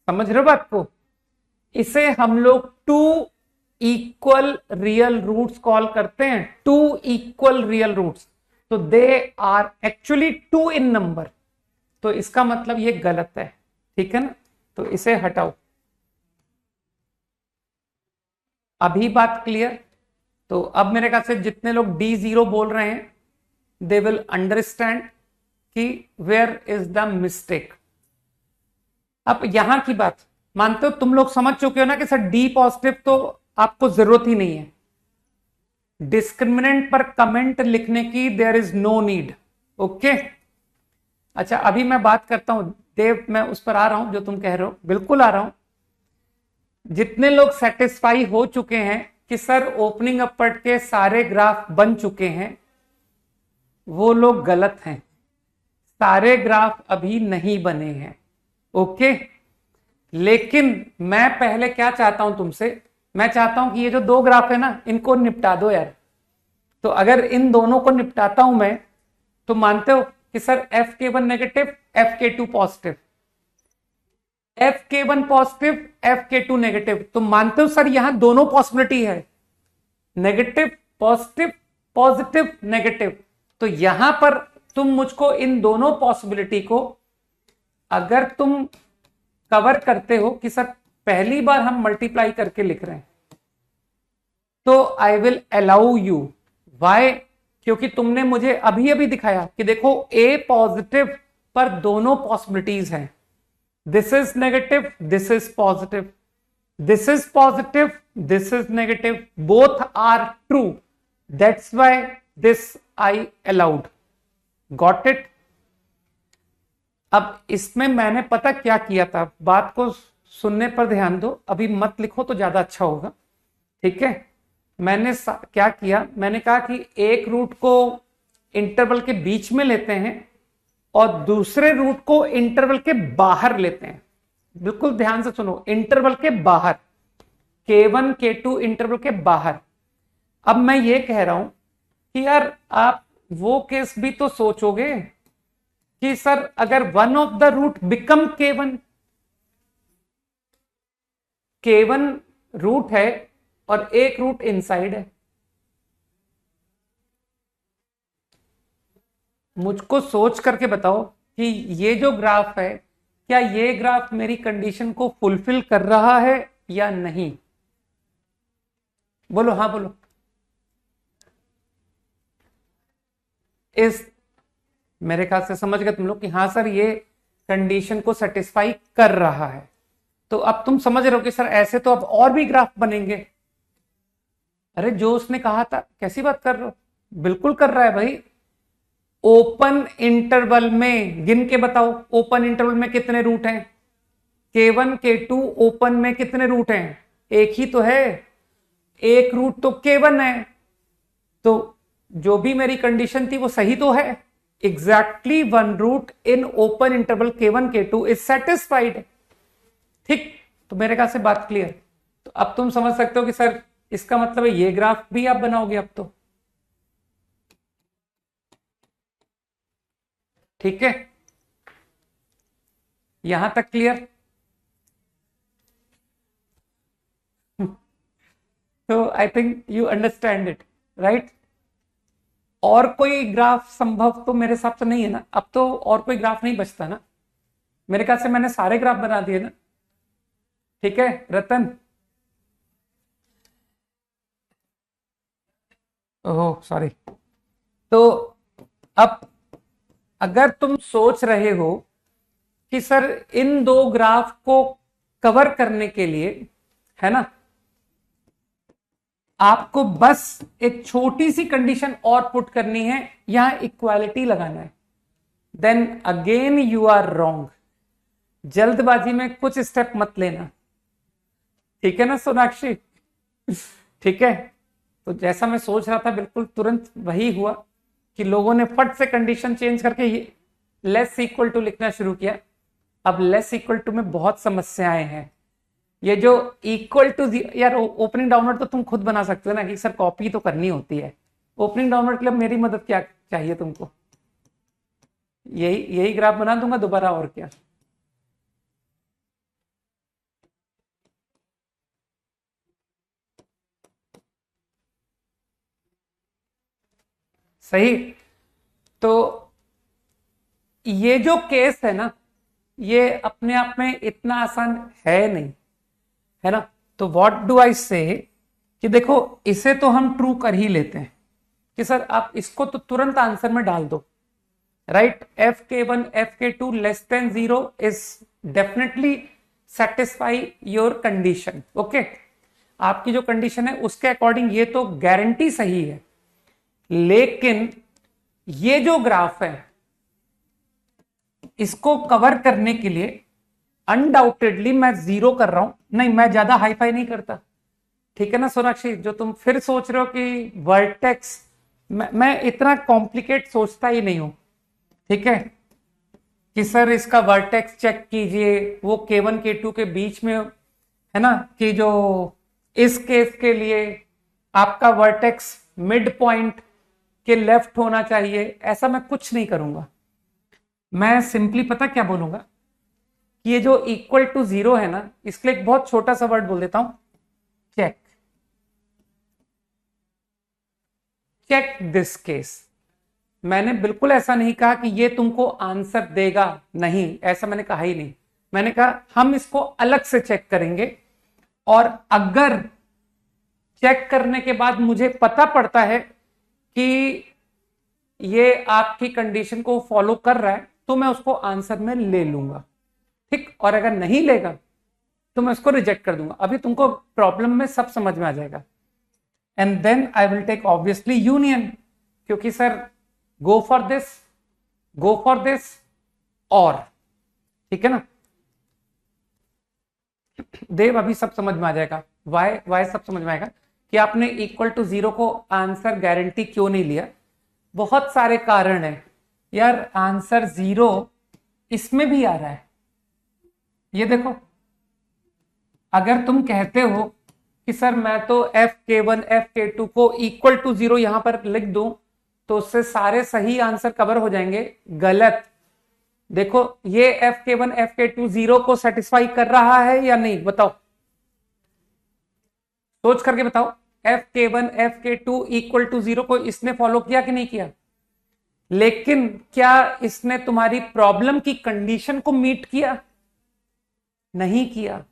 समझ रहे हो बात को? इसे हम लोग टू इक्वल रियल रूट्स कॉल करते हैं, टू इक्वल रियल रूट्स। तो they are actually two in number, तो इसका मतलब ये गलत है, ठीक है ना। तो इसे हटाओ। अभी बात क्लियर? तो अब मेरे ख्याल से जितने लोग D0 बोल रहे हैं दे विल अंडरस्टैंड कि वेयर इज द मिस्टेक। अब यहां की बात मानते हो, तुम लोग समझ चुके हो ना कि सर D पॉजिटिव तो आपको जरूरत ही नहीं है, डिस्क्रिमिनेंट पर कमेंट लिखने की there is no need. Okay, अच्छा अभी मैं बात करता हूं देव, मैं उस पर आ रहा हूं जो तुम कह रहे हो, बिल्कुल आ रहा हूं। जितने लोग सेटिस्फाई हो चुके हैं कि सर ओपनिंग अपवर्ड के सारे ग्राफ बन चुके हैं, वो लोग गलत हैं, सारे ग्राफ अभी नहीं बने हैं। ओके, लेकिन मैं पहले क्या चाहता हूं तुमसे, मैं चाहता हूं कि ये जो दो ग्राफ है ना इनको निपटा दो यार। तो अगर इन दोनों को निपटाता हूं मैं, तो मानते हो कि sir FK1 negative, FK2 positive, FK1 positive, FK2 negative, तो मानते हो सर यहां दोनों पॉसिबिलिटी है, नेगेटिव पॉजिटिव, पॉजिटिव नेगेटिव। तो यहां पर तुम मुझको इन दोनों पॉसिबिलिटी को अगर तुम कवर करते हो कि सर पहली बार हम मल्टीप्लाई करके लिख रहे हैं, तो I will allow you. Why? क्योंकि तुमने मुझे अभी अभी दिखाया कि देखो A पॉजिटिव पर दोनों पॉसिबिलिटीज हैं, this is negative, this is positive, this is positive, this is negative, both are true, that's why this I allowed. Got it? अब इसमें मैंने पता क्या किया था, बात को सुनने पर ध्यान दो, अभी मत लिखो तो ज्यादा अच्छा होगा, ठीक है। मैंने क्या किया, मैंने कहा कि एक रूट को इंटरवल के बीच में लेते हैं और दूसरे रूट को इंटरवल के बाहर लेते हैं। बिल्कुल ध्यान से सुनो, इंटरवल के बाहर, K1 K2 इंटरवल के बाहर। अब मैं ये कह रहा हूं कि यार आप वो केस भी तो सोचोगे कि सर अगर one of the root become K1, K1 रूट है और एक रूट इनसाइड है। मुझको सोच करके बताओ कि ये जो ग्राफ है, क्या ये ग्राफ मेरी कंडीशन को फुलफिल कर रहा है या नहीं? बोलो, हाँ बोलो। इस मेरे ख्याल से समझ गए तुम लोग कि हाँ सर ये कंडीशन को सेटिस्फाई कर रहा है। तो अब तुम समझ रहे हो कि सर ऐसे तो अब और भी ग्राफ बनेंगे। अरे जो उसने कहा था, कैसी बात कर रहे हो, बिल्कुल कर रहा है भाई। ओपन इंटरवल में गिन के बताओ, ओपन इंटरवल में कितने रूट हैं? K1 K2 ओपन में कितने रूट हैं? एक ही तो है, एक रूट तो K1 है। तो जो भी मेरी कंडीशन थी वो सही तो है। Exactly one root in open interval K1 K2 is satisfied. ठीक, तो मेरे ख्याल से बात क्लियर। तो अब तुम समझ सकते हो कि सर इसका मतलब है ये ग्राफ भी आप बनाओगे अब तो। ठीक है, यहां तक क्लियर? तो I think you understand it, right? और कोई ग्राफ संभव तो मेरे हिसाब से नहीं है ना, अब तो और कोई ग्राफ नहीं बचता ना। मेरे ख्याल से मैंने सारे ग्राफ बना दिए ना। ठीक है रतन? Oh sorry. तो अब अगर तुम सोच रहे हो कि सर इन दो ग्राफ को कवर करने के लिए, है ना, आपको बस एक छोटी सी कंडीशन और पुट करनी है, यहां इक्वालिटी लगाना है, then again you are wrong. जल्दबाजी में कुछ स्टेप मत लेना, ठीक है ना सोनाक्षी? ठीक है, तो जैसा मैं सोच रहा था बिल्कुल तुरंत वही हुआ कि लोगों ने फट से कंडीशन चेंज करके ये लेस इक्वल टू लिखना शुरू किया। अब लेस इक्वल टू में बहुत समस्याएं हैं। ये जो इक्वल टू यार, ओपनिंग डाउनवर्ड तो तुम खुद बना सकते हो ना कि सर कॉपी तो करनी होती है। ओपनिंग डाउनवर्ड के लिए मेरी मदद क्या चाहिए तुमको? यही यही ग्राफ बना दूंगा दोबारा, और क्या। सही। तो ये जो केस है ना, ये अपने आप में इतना आसान है नहीं, है ना? तो व्हाट डू आई से कि देखो इसे तो हम ट्रू कर ही लेते हैं कि सर आप इसको तो तुरंत आंसर में डाल दो, right? Fk1 Fk2 less than 0 is definitely satisfy your condition. Okay, आपकी जो कंडीशन है उसके अकॉर्डिंग ये तो गारंटी सही है। लेकिन ये जो ग्राफ है इसको कवर करने के लिए अनडाउटेडली मैं 0 कर रहा हूं। नहीं, मैं ज्यादा हाईफाई नहीं करता, ठीक है ना सोनाक्षी? जो तुम फिर सोच रहे हो कि वर्टेक्स, मैं इतना कॉम्प्लिकेट सोचता ही नहीं हूं, ठीक है? कि सर इसका वर्टेक्स चेक कीजिए, वो K1 K2 के बीच में, है ना, कि जो इस केस के लिए आपका वर्टेक्स मिड पॉइंट के लेफ्ट होना चाहिए, ऐसा मैं कुछ नहीं करूंगा। मैं सिंपली पता क्या बोलूंगा कि ये जो इक्वल टू 0 है ना, इसके लिए एक बहुत छोटा सा वर्ड बोल देता हूं, चेक। Check this case. मैंने बिल्कुल ऐसा नहीं कहा कि ये तुमको आंसर देगा, नहीं, ऐसा मैंने कहा ही नहीं। मैंने कहा हम इसको अलग से चेक करेंगे, और अगर चेक करने के बाद मुझे पता पड़ता है कि ये आपकी कंडीशन को फॉलो कर रहा है तो मैं उसको आंसर में ले लूंगा, ठीक? और अगर नहीं लेगा तो मैं उसको रिजेक्ट कर दूंगा। अभी तुमको प्रॉब्लम में सब समझ में आ जाएगा। And then I will take obviously union, क्योंकि सर गो फॉर दिस और, ठीक है ना देव? अभी सब समझ में आ जाएगा। वाई सब समझ में आएगा कि आपने इक्वल टू 0 को आंसर गारंटी क्यों नहीं लिया। बहुत सारे कारण है यार, आंसर 0 इसमें भी आ रहा है। ये देखो, अगर तुम कहते हो कि सर मैं तो Fk1 Fk2 को इक्वल टू 0 यहां पर लिख दूं तो उससे सारे सही आंसर कवर हो जाएंगे, गलत। देखो ये Fk1 Fk2 0 को सेटिस्फाई कर रहा है या नहीं, बताओ? सोच करके बताओ, Fk1 Fk2 इक्वल टू 0 को इसने फॉलो किया कि नहीं किया? लेकिन क्या इसने तुम्हारी प्रॉब्लम की कंडीशन को मीट किया? नहीं किया।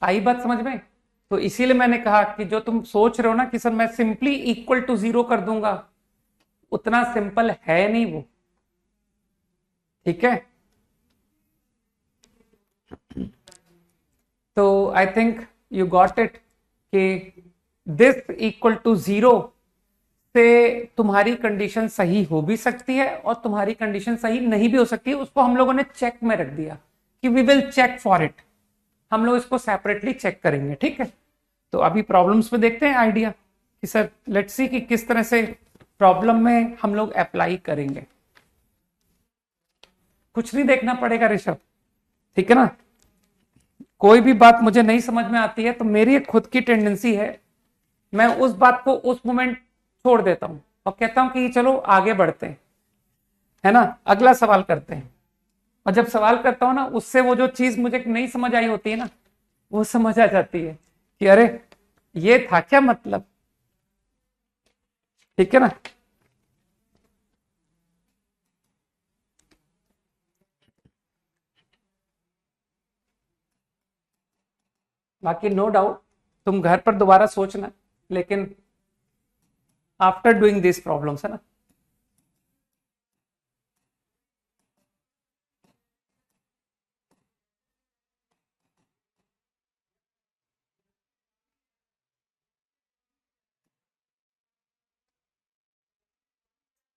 आई बात समझ में? तो इसीलिए मैंने कहा कि जो तुम सोच रहे हो ना कि सर मैं सिंपली इक्वल टू 0 कर दूंगा, उतना सिंपल है नहीं वो। ठीक है, तो I think you got it कि दिस इक्वल टू 0 से तुम्हारी कंडीशन सही हो भी सकती है और तुम्हारी कंडीशन सही नहीं भी हो सकती है। उसको हम लोगों ने चेक में रख दिया कि we will check for it. हम लोग इसको सेपरेटली चेक करेंगे। ठीक है, तो अभी प्रॉब्लम्स में देखते हैं आइडिया कि सर लेट्स सी कि किस तरह से प्रॉब्लम में हम लोग अप्लाई करेंगे। कुछ नहीं देखना पड़ेगा ऋषभ, ठीक है ना? कोई भी बात मुझे नहीं समझ में आती है तो मेरी एक खुद की टेंडेंसी है, मैं उस बात को उस मोमेंट छोड़ देता हूं और कहता हूं कि चलो आगे बढ़ते हैं, है ना, अगला सवाल करते हैं। और जब सवाल करता हूं ना, उससे वो जो चीज मुझे नहीं समझ आई होती है ना, वो समझ आ जाती है कि अरे ये था क्या मतलब। ठीक है ना? बाकी नो डाउट तुम घर पर दोबारा सोचना, लेकिन आफ्टर डूइंग दिस प्रॉब्लम्स, है ना।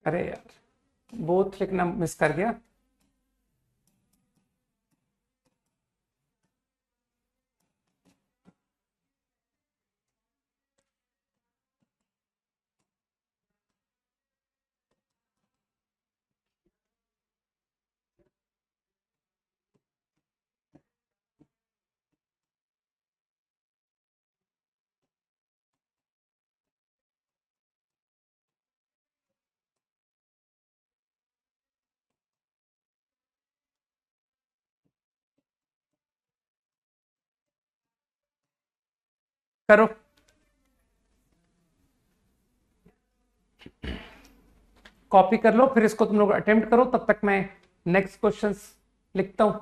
अरे यार, बोथ लिखना मिस कर गया। करो, कॉपी कर लो, फिर इसको तुम लोग अटेम्प्ट करो, तब तक मैं नेक्स्ट क्वेश्चंस लिखता हूं।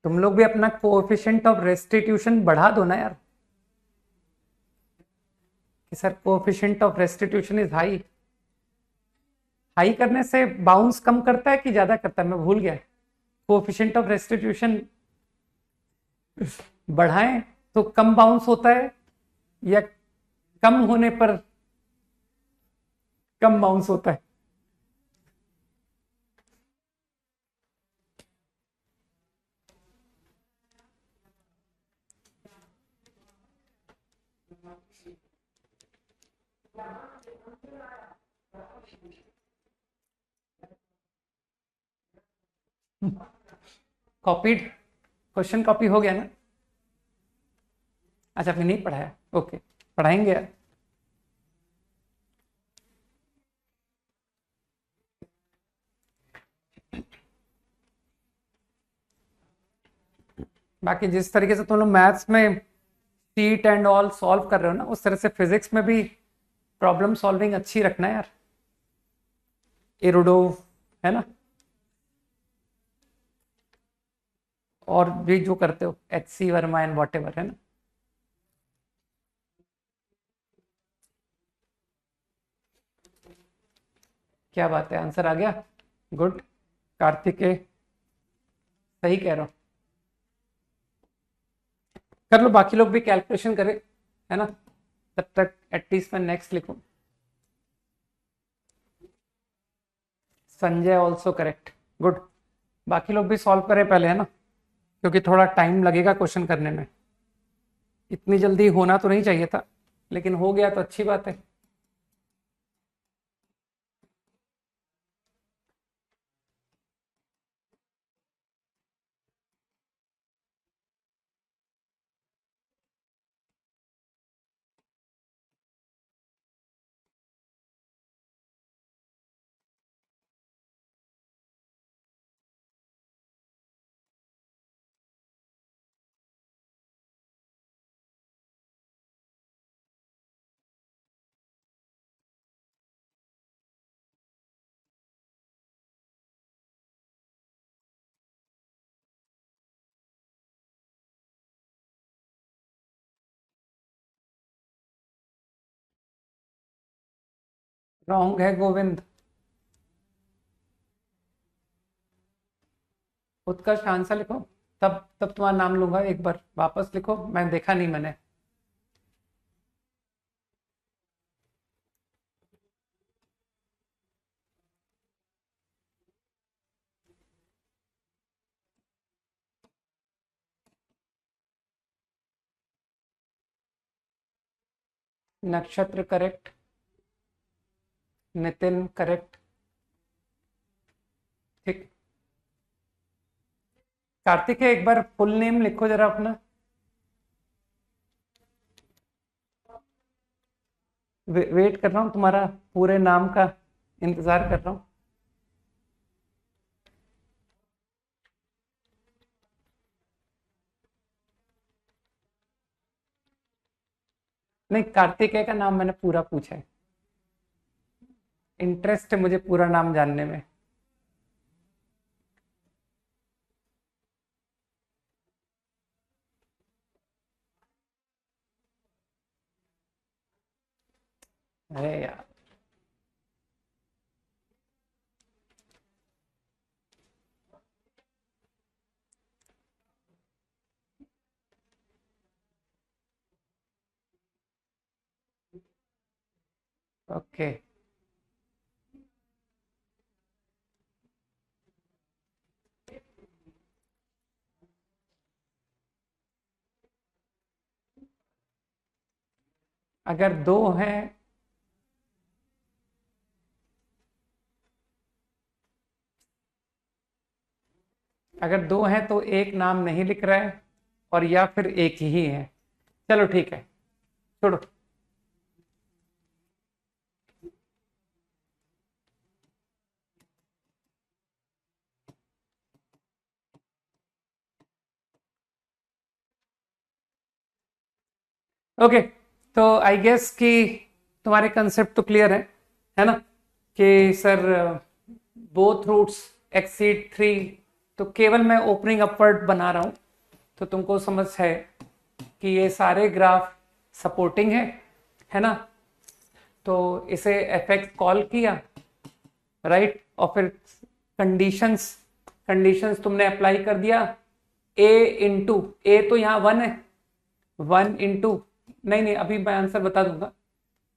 तुम लोग भी अपना कोएफिशिएंट ऑफ रेस्टिट्यूशन बढ़ा दो ना यार, कि sir coefficient of restitution is high. High करने से बाउंस कम करता है कि ज्यादा करता है, मैं भूल गया। कोएफिशिएंट ऑफ रेस्टिट्यूशन बढ़ाएं तो कम बाउंस होता है, या कम होने पर कम बाउंस होता है? कॉपीड, क्वेश्चन कॉपी हो गया ना? अच्छा, अभी नहीं पढ़ाया, ओके, पढ़ाएंगे यार। बाकी जिस तरीके से तुम लोग मैथ्स में सीट एंड ऑल सॉल्व कर रहे हो ना, उस तरह से फिजिक्स में भी प्रॉब्लम सॉल्विंग अच्छी रखना यार, इरोडोव, है ना, और भी जो करते हो HC Verma and what ever, है ना। क्या बात है, आंसर आ गया, गुड। कार्तिकेय, सही कह रहा हूं। कर लो, बाकी लोग भी कैलकुलेशन करें, है ना, तब तक एटलीस्ट मैं नेक्स्ट लिखूं। Sanjay also correct, good. बाकी लोग भी सॉल्व करें पहले, है ना, क्योंकि थोड़ा टाइम लगेगा क्वेश्चन करने में। इतनी जल्दी होना तो नहीं चाहिए था, लेकिन हो गया तो अच्छी बात है। रॉन्ग है गोविंद। उत्कर्ष आंसर लिखो, तब तब तुम्हारा नाम लूंगा। एक बार वापस लिखो, मैं देखा नहीं मैंने। नक्षत्र करेक्ट, नितिन करेक्ट, ठीक। कार्तिक है, एक बार फुल नेम लिखो जरा अपना। वेट कर रहा हूँ तुम्हारा पूरे नाम का, इंतजार कर रहा हूँ। नहीं, कार्तिकेय का नाम मैंने पूरा पूछा है, इंटरेस्ट है मुझे पूरा नाम जानने में। अरे यार, ओके। अगर दो हैं, अगर दो हैं तो एक नाम नहीं लिख रहा है, और या फिर एक ही है। चलो ठीक है, छोड़ो। ओके, तो आई गेस कि तुम्हारे कंसेप्ट तो क्लियर है ना, कि सर बोथ रूट्स एक्सीड 3, तो केवल मैं ओपनिंग अपवर्ड बना रहा हूं, तो तुमको समझ है कि ये सारे ग्राफ सपोर्टिंग है ना। तो इसे एफ कॉल किया, राइट, और फिर कंडीशंस कंडीशंस तुमने अप्लाई कर दिया। ए इंटू ए तो यहाँ 1 है, 1 इंटू, नहीं नहीं अभी मैं आंसर बता दूंगा।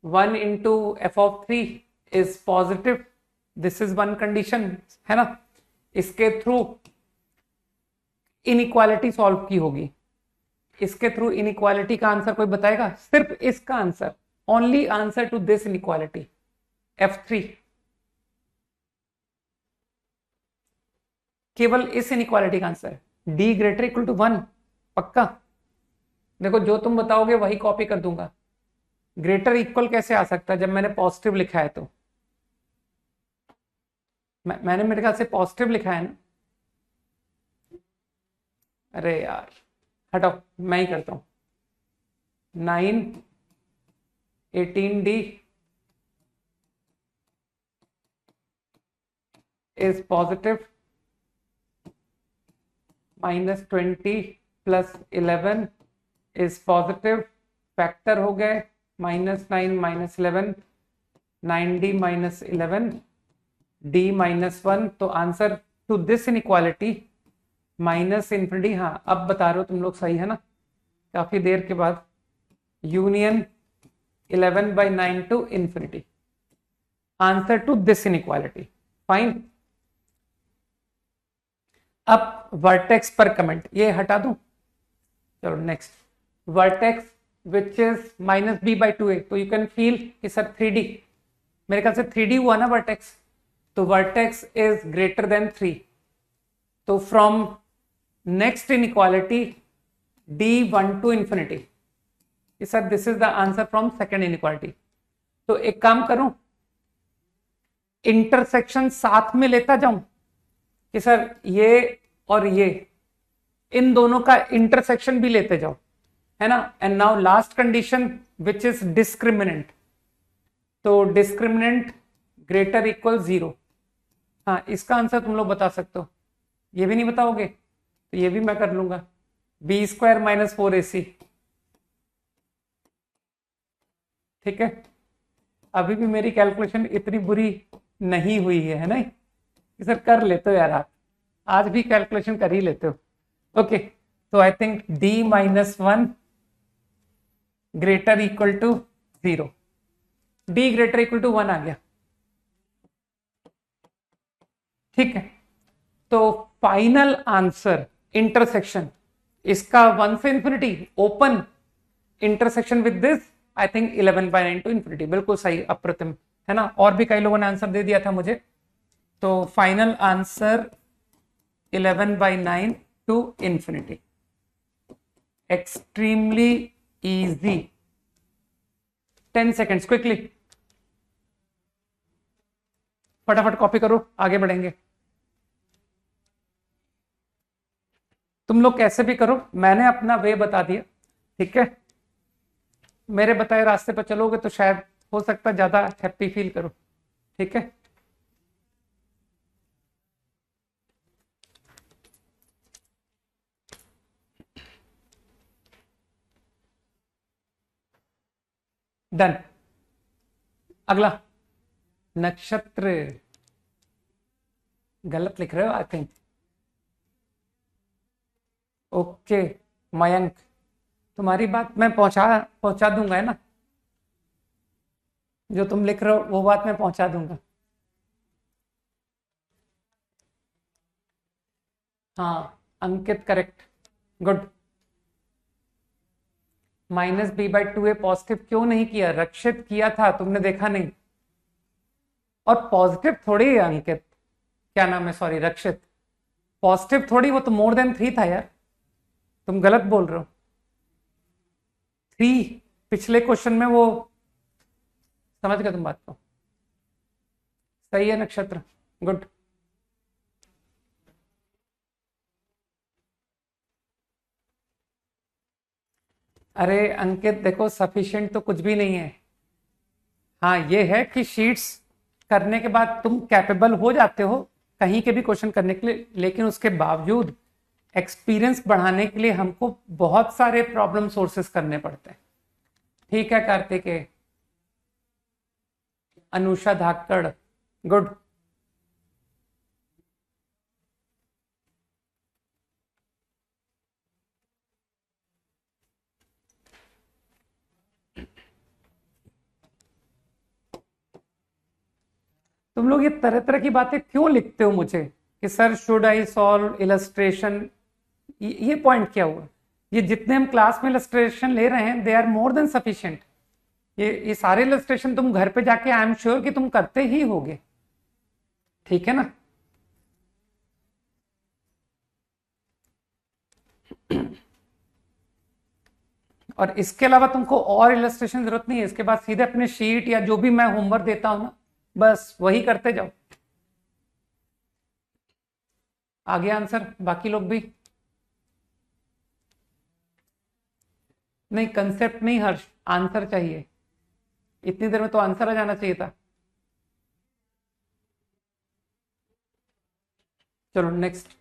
1 into f(3) is positive, this is one condition, है ना। इसके थ्रू इनइक्वालिटी सॉल्व की होगी। इसके थ्रू इनइक्वालिटी का आंसर कोई बताएगा? सिर्फ इसका answer, only answer to this inequality, f3, केवल इस इनइक्वालिटी का answer d greater equal to 1, पक्का। देखो जो तुम बताओगे वही कॉपी कर दूंगा। ग्रेटर इक्वल कैसे आ सकता है जब मैंने पॉजिटिव लिखा है? तो मैंने मेरे ख्याल से पॉजिटिव लिखा है ना। अरे यार हटाओ, मैं ही करता हूं। 9 18d is positive, -20 plus 11 is positive, factor हो गए, -9 -11, 9d -11, d -1। तो answer to this inequality -infinity। हाँ अब बता रहे हो तुम लोग, सही है ना, काफी देर के बाद। Union 11/9 to infinity, answer to this inequality, fine. अब वर्टेक्स पर कमेंट ये हटा दूं, चलो next. Vertex which is -b/2a, तो यू कैन फील कि सर 3d, मेरे ख्याल से 3d हुआ ना वर्टेक्स, तो वर्टेक्स इज ग्रेटर देन 3। तो from next inequality d1 to infinity, sir this is the answer from second inequality. तो एक काम करूं, इंटरसेक्शन साथ में लेता जाऊं कि सर ये और ये, इन दोनों का इंटरसेक्शन भी लेते जाओ, है ना। And now last condition which is discriminant, तो डिस्क्रिमिनेंट ग्रेटर इक्वल 0। हाँ इसका आंसर तुम लोग बता सकते हो, ये भी नहीं बताओगे तो ये भी मैं कर लूंगा, b² - 4ac, ठीक है। अभी भी मेरी कैलकुलेशन इतनी बुरी नहीं हुई है नहीं कि सर कर लेते हो यार, आप आज भी कैलकुलेशन कर ही लेते हो। ओके, तो I think D-1 greater equal to 0, D greater equal to 1 आ गया। ठीक है, तो फाइनल आंसर इंटरसेक्शन इसका 1 से infinity open, intersection with this I think 11/9 to infinity. बिल्कुल सही, अप्रतिम, है ना। और भी कई लोगों ने आंसर दे दिया था मुझे। तो final answer 11/9 to infinity. Extremely easy. 10 seconds quickly, फटाफट कॉपी करो, आगे बढ़ेंगे। तुम लोग कैसे भी करो, मैंने अपना वे बता दिया, ठीक है। मेरे बताए रास्ते पर चलोगे तो शायद हो सकता है ज्यादा हैप्पी फील करो, ठीक है। डन। अगला नक्षत्र, गलत लिख रहे हो आई थिंक। ओके मयंक, तुम्हारी बात मैं पहुंचा दूंगा, है ना। जो तुम लिख रहे हो वो बात मैं पहुंचा दूंगा। हाँ अंकित करेक्ट, गुड। -b/2a पॉजिटिव क्यों नहीं किया, रक्षित किया था, तुमने देखा नहीं। और पॉजिटिव थोड़ी है अंकित, क्या नाम है, सॉरी रक्षित, पॉजिटिव थोड़ी, वो तो more than 3 था यार, तुम गलत बोल रहे हो। 3 पिछले क्वेश्चन में, वो समझ गए तुम बात को। सही है नक्षत्र, गुड। अरे अंकित देखो, सफिशिएंट तो कुछ भी नहीं है। हाँ ये है कि शीट्स करने के बाद तुम कैपेबल हो जाते हो कहीं के भी क्वेश्चन करने के लिए, लेकिन उसके बावजूद एक्सपीरियंस बढ़ाने के लिए हमको बहुत सारे प्रॉब्लम सोर्सेस करने पड़ते हैं। ठीक है कार्तिकेय, अनुषा धाकड़, गुड। तुम लोग ये तरह तरह की बातें क्यों लिखते हो मुझे कि sir should I solve illustration, ये पॉइंट क्या हुआ। ये जितने हम क्लास में इलस्ट्रेशन ले रहे हैं they are more than sufficient. ये सारे इलस्ट्रेशन तुम घर पे जाके आई एम श्योर कि तुम करते ही होगे, ठीक है ना। और इसके अलावा तुमको और इलस्ट्रेशन जरूरत नहीं है, इसके बाद सीधे अपने शीट या जो भी मैं होमवर्क देता हूं ना, बस वही करते जाओ। आगे आंसर, बाकी लोग भी। नहीं कंसेप्ट नहीं हर्ष, आंसर चाहिए, इतनी देर में तो आंसर आ जाना चाहिए था। चलो नेक्स्ट।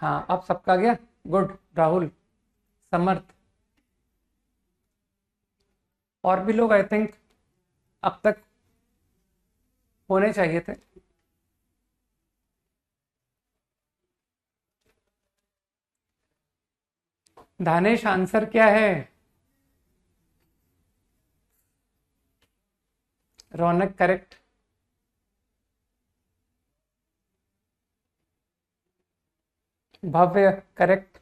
हाँ अब सबका गया, गुड। राहुल, समर्थ, और भी लोग आई थिंक अब तक होने चाहिए थे। दानेश आंसर क्या है। रौनक करेक्ट, भव्य करेक्ट,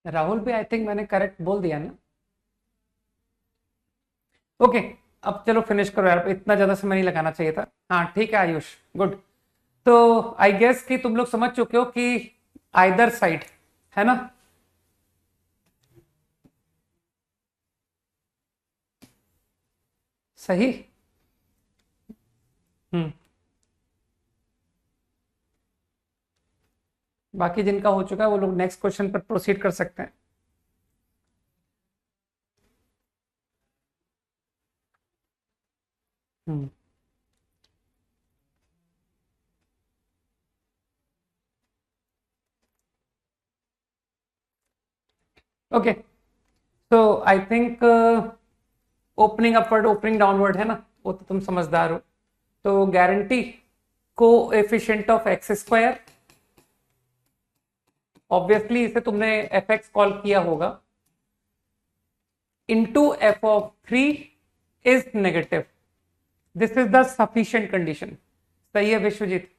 राहुल भी आई थिंक मैंने करेक्ट बोल दिया ना। ओके, अब चलो फिनिश करो यार, इतना ज्यादा समय नहीं लगाना चाहिए था। हाँ ठीक है आयुष, गुड। तो आई गेस कि तुम लोग समझ चुके हो कि आइदर साइड, है ना? सही। हम्म। बाकी जिनका हो चुका है वो लोग नेक्स्ट क्वेश्चन पर प्रोसीड कर सकते हैं। हम्म। ओके, तो I think opening upward opening downward है ना, वो तो तुम समझदार हो। तो गारंटी को efficient of x square, obviously इसे तुमने एफ एक्स कॉल किया होगा, into F of three is negative. This is the sufficient condition. सही है विश्वजीत?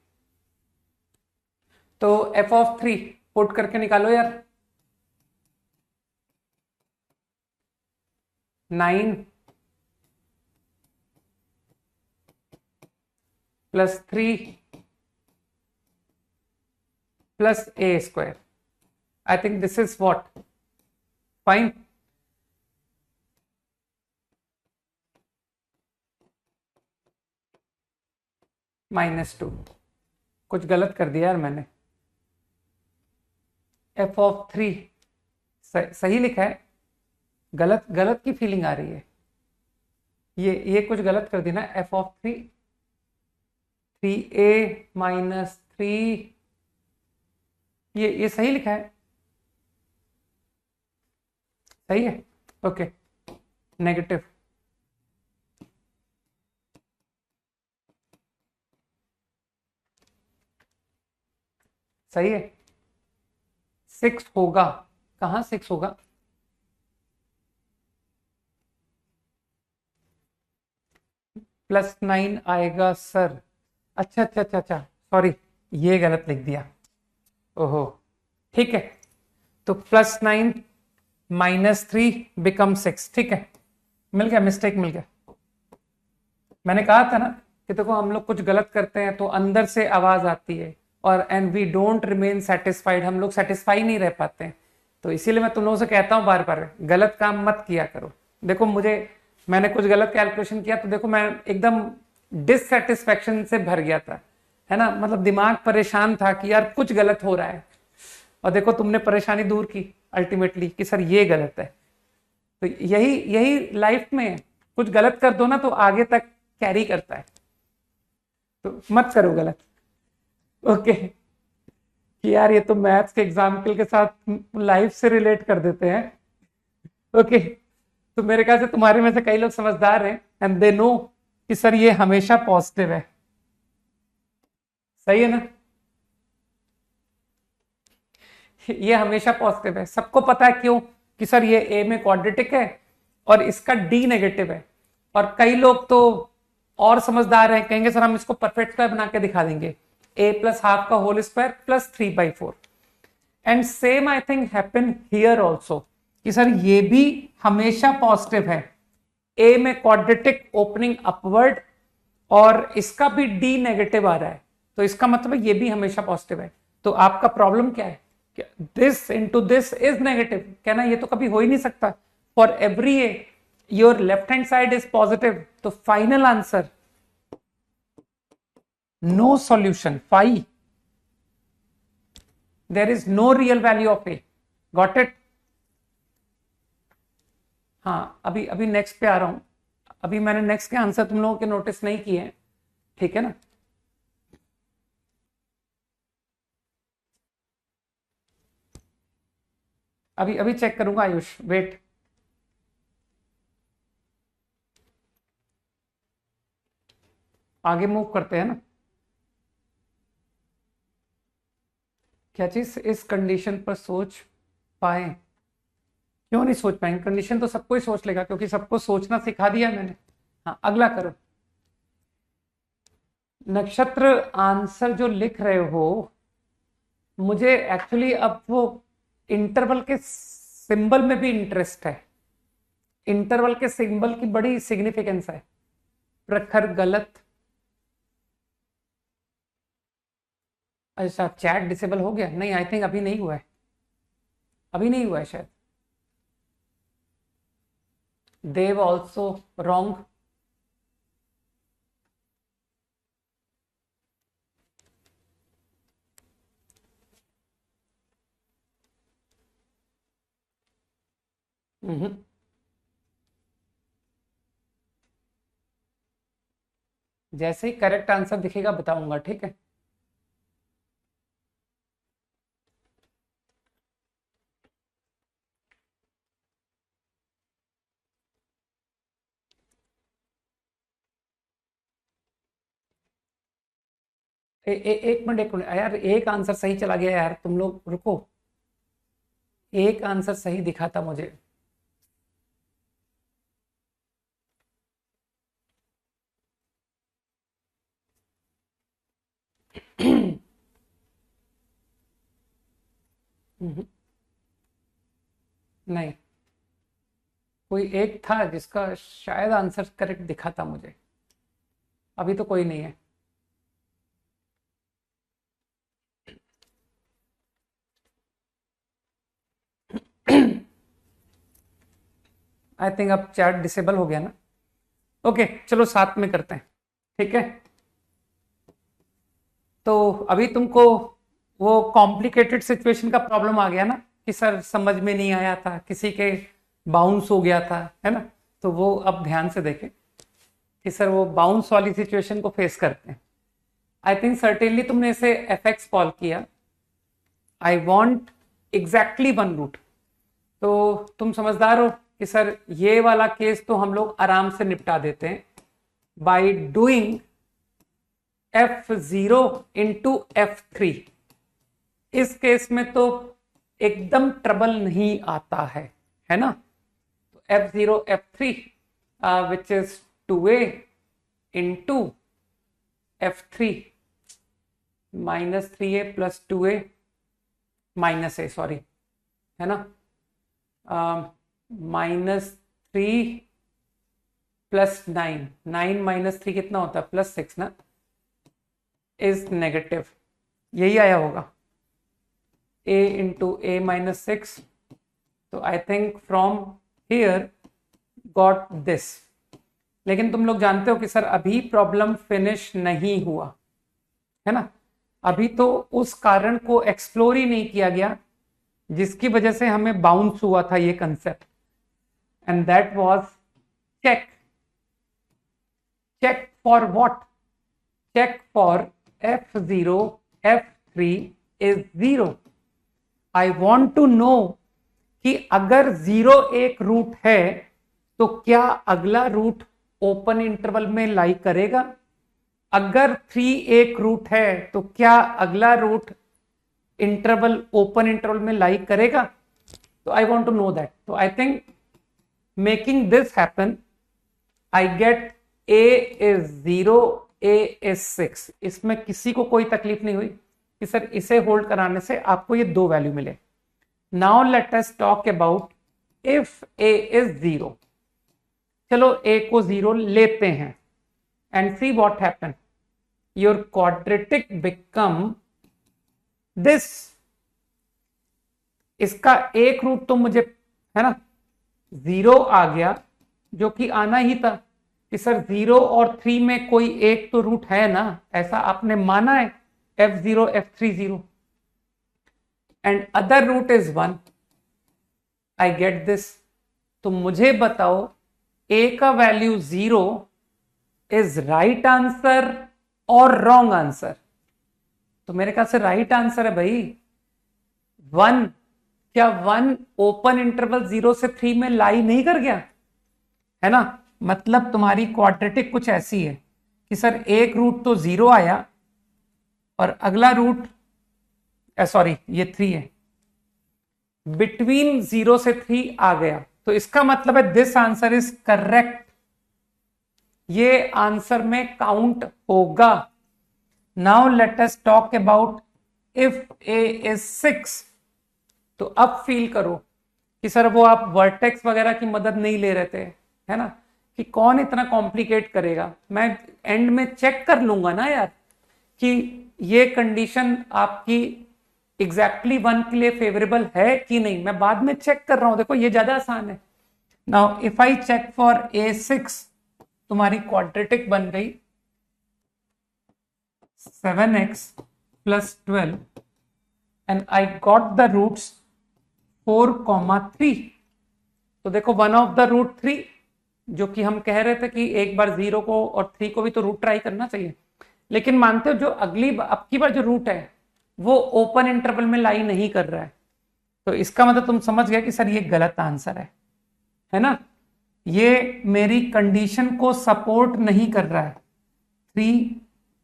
तो एफ ऑफ थ्री पुट करके निकालो यार। 9 plus 3 plus A square. I think this is what fine. -2। कुछ गलत कर दिया यार मैंने। एफ ऑफ थ्री सही लिखा है, गलत गलत की फीलिंग आ रही है। ये कुछ गलत कर दी ना। एफ ऑफ थ्री, 3a-3, ये सही लिखा है? सही है, ओके। नेगेटिव, सही है। 6 होगा, कहाँ 6 होगा? +9 आएगा सर। अच्छा अच्छा अच्छा अच्छा, सॉरी, ये गलत लिख दिया। ओहो, ठीक है। तो +9 -3 बिकम 6, ठीक है, मिल गया, मिस्टेक मिल गया। मैंने कहा था ना कि देखो हम लोग कुछ गलत करते हैं तो अंदर से आवाज आती है, और and we don't remain satisfied, हम लोग सेटिस्फाई नहीं रह पाते हैं। तो इसीलिए मैं तुम लोगों से कहता हूं बार बार, गलत काम मत किया करो। देखो मैंने कुछ गलत कैलकुलेशन किया तो देखो मैं एकदम डिससेटिस्फेक्शन से भर गया था, है ना, मतलब दिमाग परेशान था कि यार कुछ गलत हो रहा है। और देखो तुमने परेशानी दूर की अल्टीमेटली कि सर ये गलत है। तो यही यही लाइफ में, कुछ गलत कर दो ना तो आगे तक कैरी करता है। तो मत करो गलत, ओके। कि यार ये तो मैथ्स के एग्जाम्पल के साथ लाइफ से रिलेट कर देते हैं, ओके। तो मेरे ख्याल से तुम्हारे में से कई लोग समझदार हैं एंड दे नो कि सर ये हमेशा पॉजिटिव है। सही है ना? ये हमेशा पॉजिटिव है, सबको पता है क्यों, कि सर ये ए में क्वाड्रेटिक है और इसका डी नेगेटिव है। और कई लोग तो और समझदार हैं, कहेंगे सर हम इसको परफेक्ट स्क्वायर बना के दिखा देंगे, a+½ का whole square +3/4। And same I think happen here also, कि सर ये भी हमेशा पॉजिटिव है। ए में क्वाड्रेटिक ओपनिंग अपवर्ड और इसका भी डी नेगेटिव आ रहा है, तो इसका मतलब है ये भी हमेशा पॉजिटिव है। तो आपका प्रॉब्लम क्या है? This into this is negative, कहना ये तो कभी हो ही नहीं सकता। For every A your left hand side is positive, तो फाइनल आंसर नो सॉल्यूशन, फाई, there is no real value of A. Got it? हाँ, अभी अभी नेक्स्ट पे आ रहा हूं। अभी मैंने नेक्स्ट के आंसर तुम लोगों के नोटिस नहीं किए हैं, ठीक है ना? अभी अभी चेक करूंगा आयुष, वेट। आगे मूव करते हैं ना। क्या चीज इस कंडीशन पर सोच पाए? क्यों नहीं सोच पाएंगे? कंडीशन तो सबको ही सोच लेगा, क्योंकि सबको सोचना सिखा दिया मैंने। हाँ, अगला करो। नक्षत्र आंसर जो लिख रहे हो, मुझे एक्चुअली अब वो इंटरवल के सिंबल में भी इंटरेस्ट है, इंटरवल के सिंबल की बड़ी सिग्निफिकेंस है। प्रखर गलत। अच्छा, चैट डिसेबल हो गया? नहीं, आई थिंक अभी नहीं हुआ है, अभी नहीं हुआ है शायद। देव ऑल्सो रॉन्ग। जैसे ही करेक्ट आंसर दिखेगा बताऊंगा, ठीक है? एक मिनट, एक मिनट यार, एक आंसर सही चला गया यार, तुम लोग रुको। एक आंसर सही दिखा था मुझे। नहीं, कोई एक था जिसका शायद आंसर करेक्ट दिखा था मुझे, अभी तो कोई नहीं है। आई थिंक अब चैट डिसेबल हो गया ना। ओके, चलो साथ में करते हैं, ठीक है? तो अभी तुमको वो कॉम्प्लिकेटेड सिचुएशन का प्रॉब्लम आ गया ना, कि सर समझ में नहीं आया था, किसी के बाउंस हो गया था, है ना? तो वो अब ध्यान से देखें कि सर वो बाउंस वाली सिचुएशन को फेस करते हैं। आई थिंक सर्टेनली तुमने इसे एफ कॉल किया। I want exactly one root. तो तुम समझदार हो कि सर ये वाला केस तो हम लोग आराम से निपटा देते हैं by doing F0 into F3। इस केस में तो एकदम ट्रबल नहीं आता है ना? तो F0 F3 which is 2a into F3 -3a plus 2a minus A, sorry, है ना? -3 प्लस 9, 9 माइनस 3 कितना होता है? +6 ना, इज नेगेटिव। यही आया होगा, a इंटू a माइनस 6। तो I think from here got this. लेकिन तुम लोग जानते हो कि सर अभी प्रॉब्लम फिनिश नहीं हुआ, है ना? अभी तो उस कारण को एक्सप्लोर ही नहीं किया गया जिसकी वजह से हमें बाउंस हुआ था ये concept, and that was check. Check for what? Check for F0 F3 is 0। I want to know कि अगर 0 एक रूट है तो क्या अगला रूट ओपन इंटरवल में लाई करेगा? अगर 3 एक रूट है तो क्या अगला रूट इंटरवल ओपन इंटरवल में लाई करेगा? तो I want to know that. तो I think making this happen, I get a is 0, a is 6। इसमें किसी को कोई तकलीफ नहीं हुई कि सर इसे होल्ड कराने से आपको ये दो वैल्यू मिले। Now let us talk about if a is 0। चलो a को 0 लेते हैं and C what happen. Your quadratic become this. इसका एक रूट तो मुझे, है ना, 0 आ गया, जो कि आना ही था कि सर 0 और 3 में कोई एक तो रूट है ना, ऐसा आपने माना है, F0 F3 0, and other root is 1। I get this. तो मुझे बताओ a का वैल्यू 0 इज राइट आंसर और रॉन्ग आंसर? तो मेरे ख्याल से राइट आंसर है भाई 1। क्या 1 ओपन इंटरवल 0 से 3 में लाई नहीं कर गया, है ना? मतलब तुम्हारी क्वाड्रेटिक कुछ ऐसी है कि सर एक रूट तो 0 आया और अगला रूट, सॉरी ये 3 है, बिटवीन 0 से 3 आ गया। तो इसका मतलब है दिस आंसर इज करेक्ट, ये आंसर में काउंट होगा। Now let us talk about if a is 6। तो अब फील करो कि सर वो आप वर्टेक्स वगैरह की मदद नहीं ले रहे थे, है ना, कि कौन इतना कॉम्प्लिकेट करेगा, मैं एंड में चेक कर लूंगा ना यार कि ये कंडीशन आपकी एग्जैक्टली वन के लिए फेवरेबल है कि नहीं, मैं बाद में चेक कर रहा हूं, देखो ये ज्यादा आसान है। Now if I check for A6, तुम्हारी क्वाड्रेटिक बन गई 7x plus 12 and I got the roots 4, 3। तो देखो वन ऑफ द रूट 3, जो कि हम कह रहे थे कि एक बार 0 को और 3 को भी तो रूट ट्राई करना चाहिए, लेकिन मानते हो जो अब की बार जो रूट है वो ओपन इंटरवल में लाई नहीं कर रहा है, तो इसका मतलब तुम समझ गए कि सर ये गलत आंसर है ना, ये मेरी कंडीशन को सपोर्ट नहीं कर रहा है 3।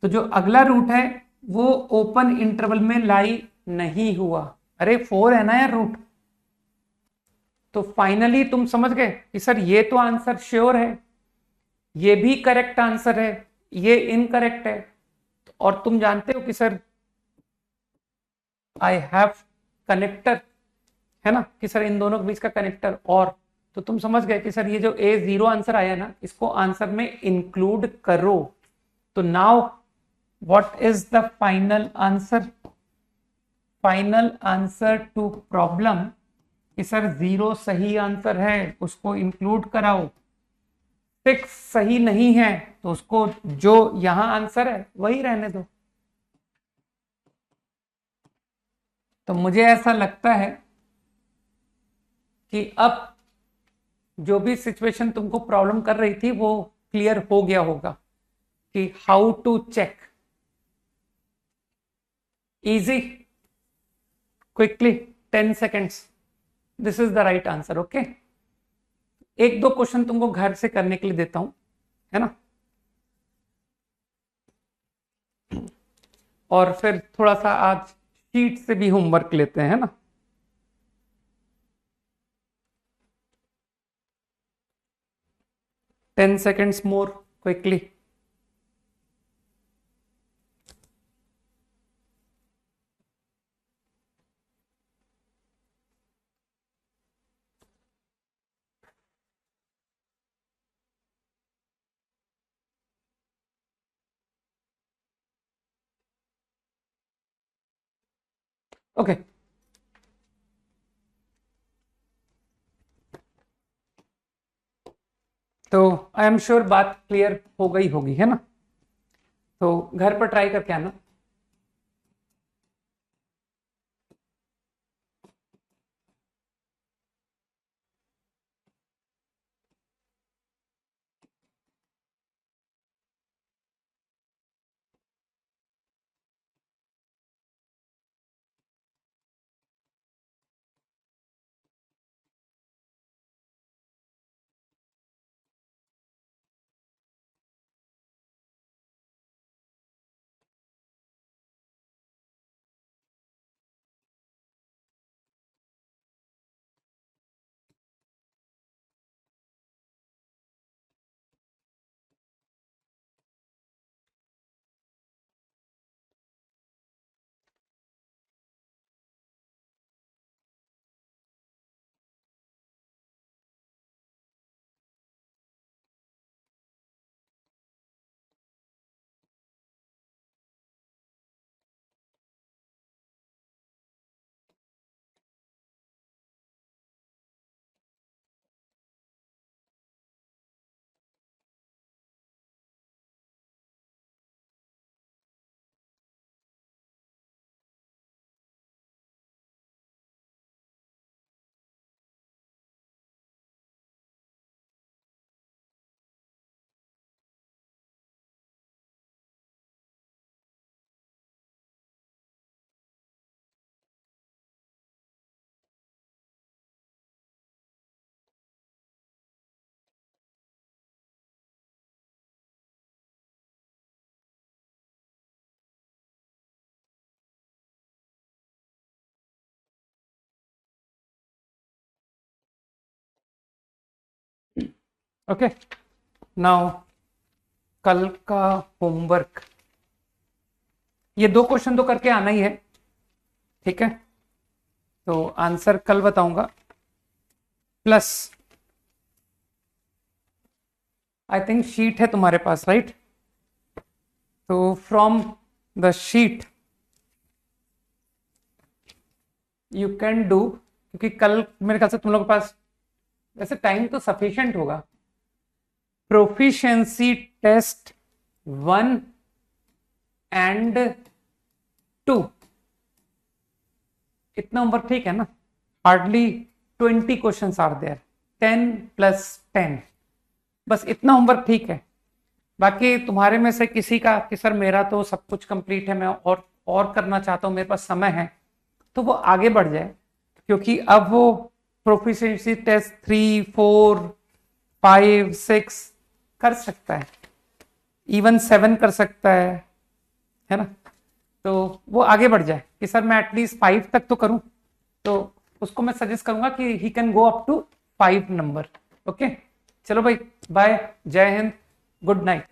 तो जो अगला रूट है वो ओपन इंटरवल में लाई नहीं हुआ, अरे 4 है ना यार रूट। तो फाइनली तुम समझ गए कि सर ये तो आंसर श्योर है, ये भी करेक्ट आंसर है, ये इनकरेक्ट है, और तुम जानते हो कि सर आई हैव कनेक्टर, है ना, कि सर इन दोनों के बीच का कनेक्टर, और तो तुम समझ गए कि सर ये जो A0 आंसर आया ना इसको आंसर में इंक्लूड करो। तो now what is the final answer? Final answer to problem कि सर 0 सही आंसर है, उसको इंक्लूड कराओ, 6 सही नहीं है तो उसको जो यहां आंसर है वही रहने दो। तो मुझे ऐसा लगता है कि अब जो भी सिचुएशन तुमको प्रॉब्लम कर रही थी वो क्लियर हो गया होगा कि how to check easy quickly 10 seconds, this is the right answer. Okay, एक दो क्वेश्चन तुमको घर से करने के लिए देता हूं, है ना, और फिर थोड़ा सा आज शीट से भी होमवर्क लेते हैं, है ना। Ten seconds more quickly. Okay, तो आई एम श्योर बात क्लियर हो गई होगी, है ना, तो घर पर ट्राई करके आना। ओके, नाउ कल का होमवर्क, ये दो क्वेश्चन तो करके आना ही है, ठीक है, तो आंसर कल बताऊंगा, प्लस, आई थिंक शीट है तुम्हारे पास, राइट? तो from the sheet you can do, क्योंकि कल मेरे ख्याल से तुम लोगों के पास वैसे टाइम तो सफिशिएंट होगा, प्रोफिशिएंसी टेस्ट 1 एंड 2, इतना होमवर्क ठीक है ना? हार्डली 20 क्वेश्चंस आर देयर, 10 + 10, बस इतना होमवर्क ठीक है। बाकी तुम्हारे में से किसी का कि सर मेरा तो सब कुछ कंप्लीट है, मैं और करना चाहता हूं, मेरे पास समय है, तो वो आगे बढ़ जाए, क्योंकि अब वो प्रोफिशिएंसी टेस्ट 3, 4, 5, 6 कर सकता है, इवन 7 कर सकता है ना? तो वो आगे बढ़ जाए कि सर मैं एटलीस्ट 5 तक तो करूं, तो उसको मैं सजेस्ट करूंगा कि he can go up to 5 number. Okay, चलो भाई, बाय, जय हिंद, गुड नाइट।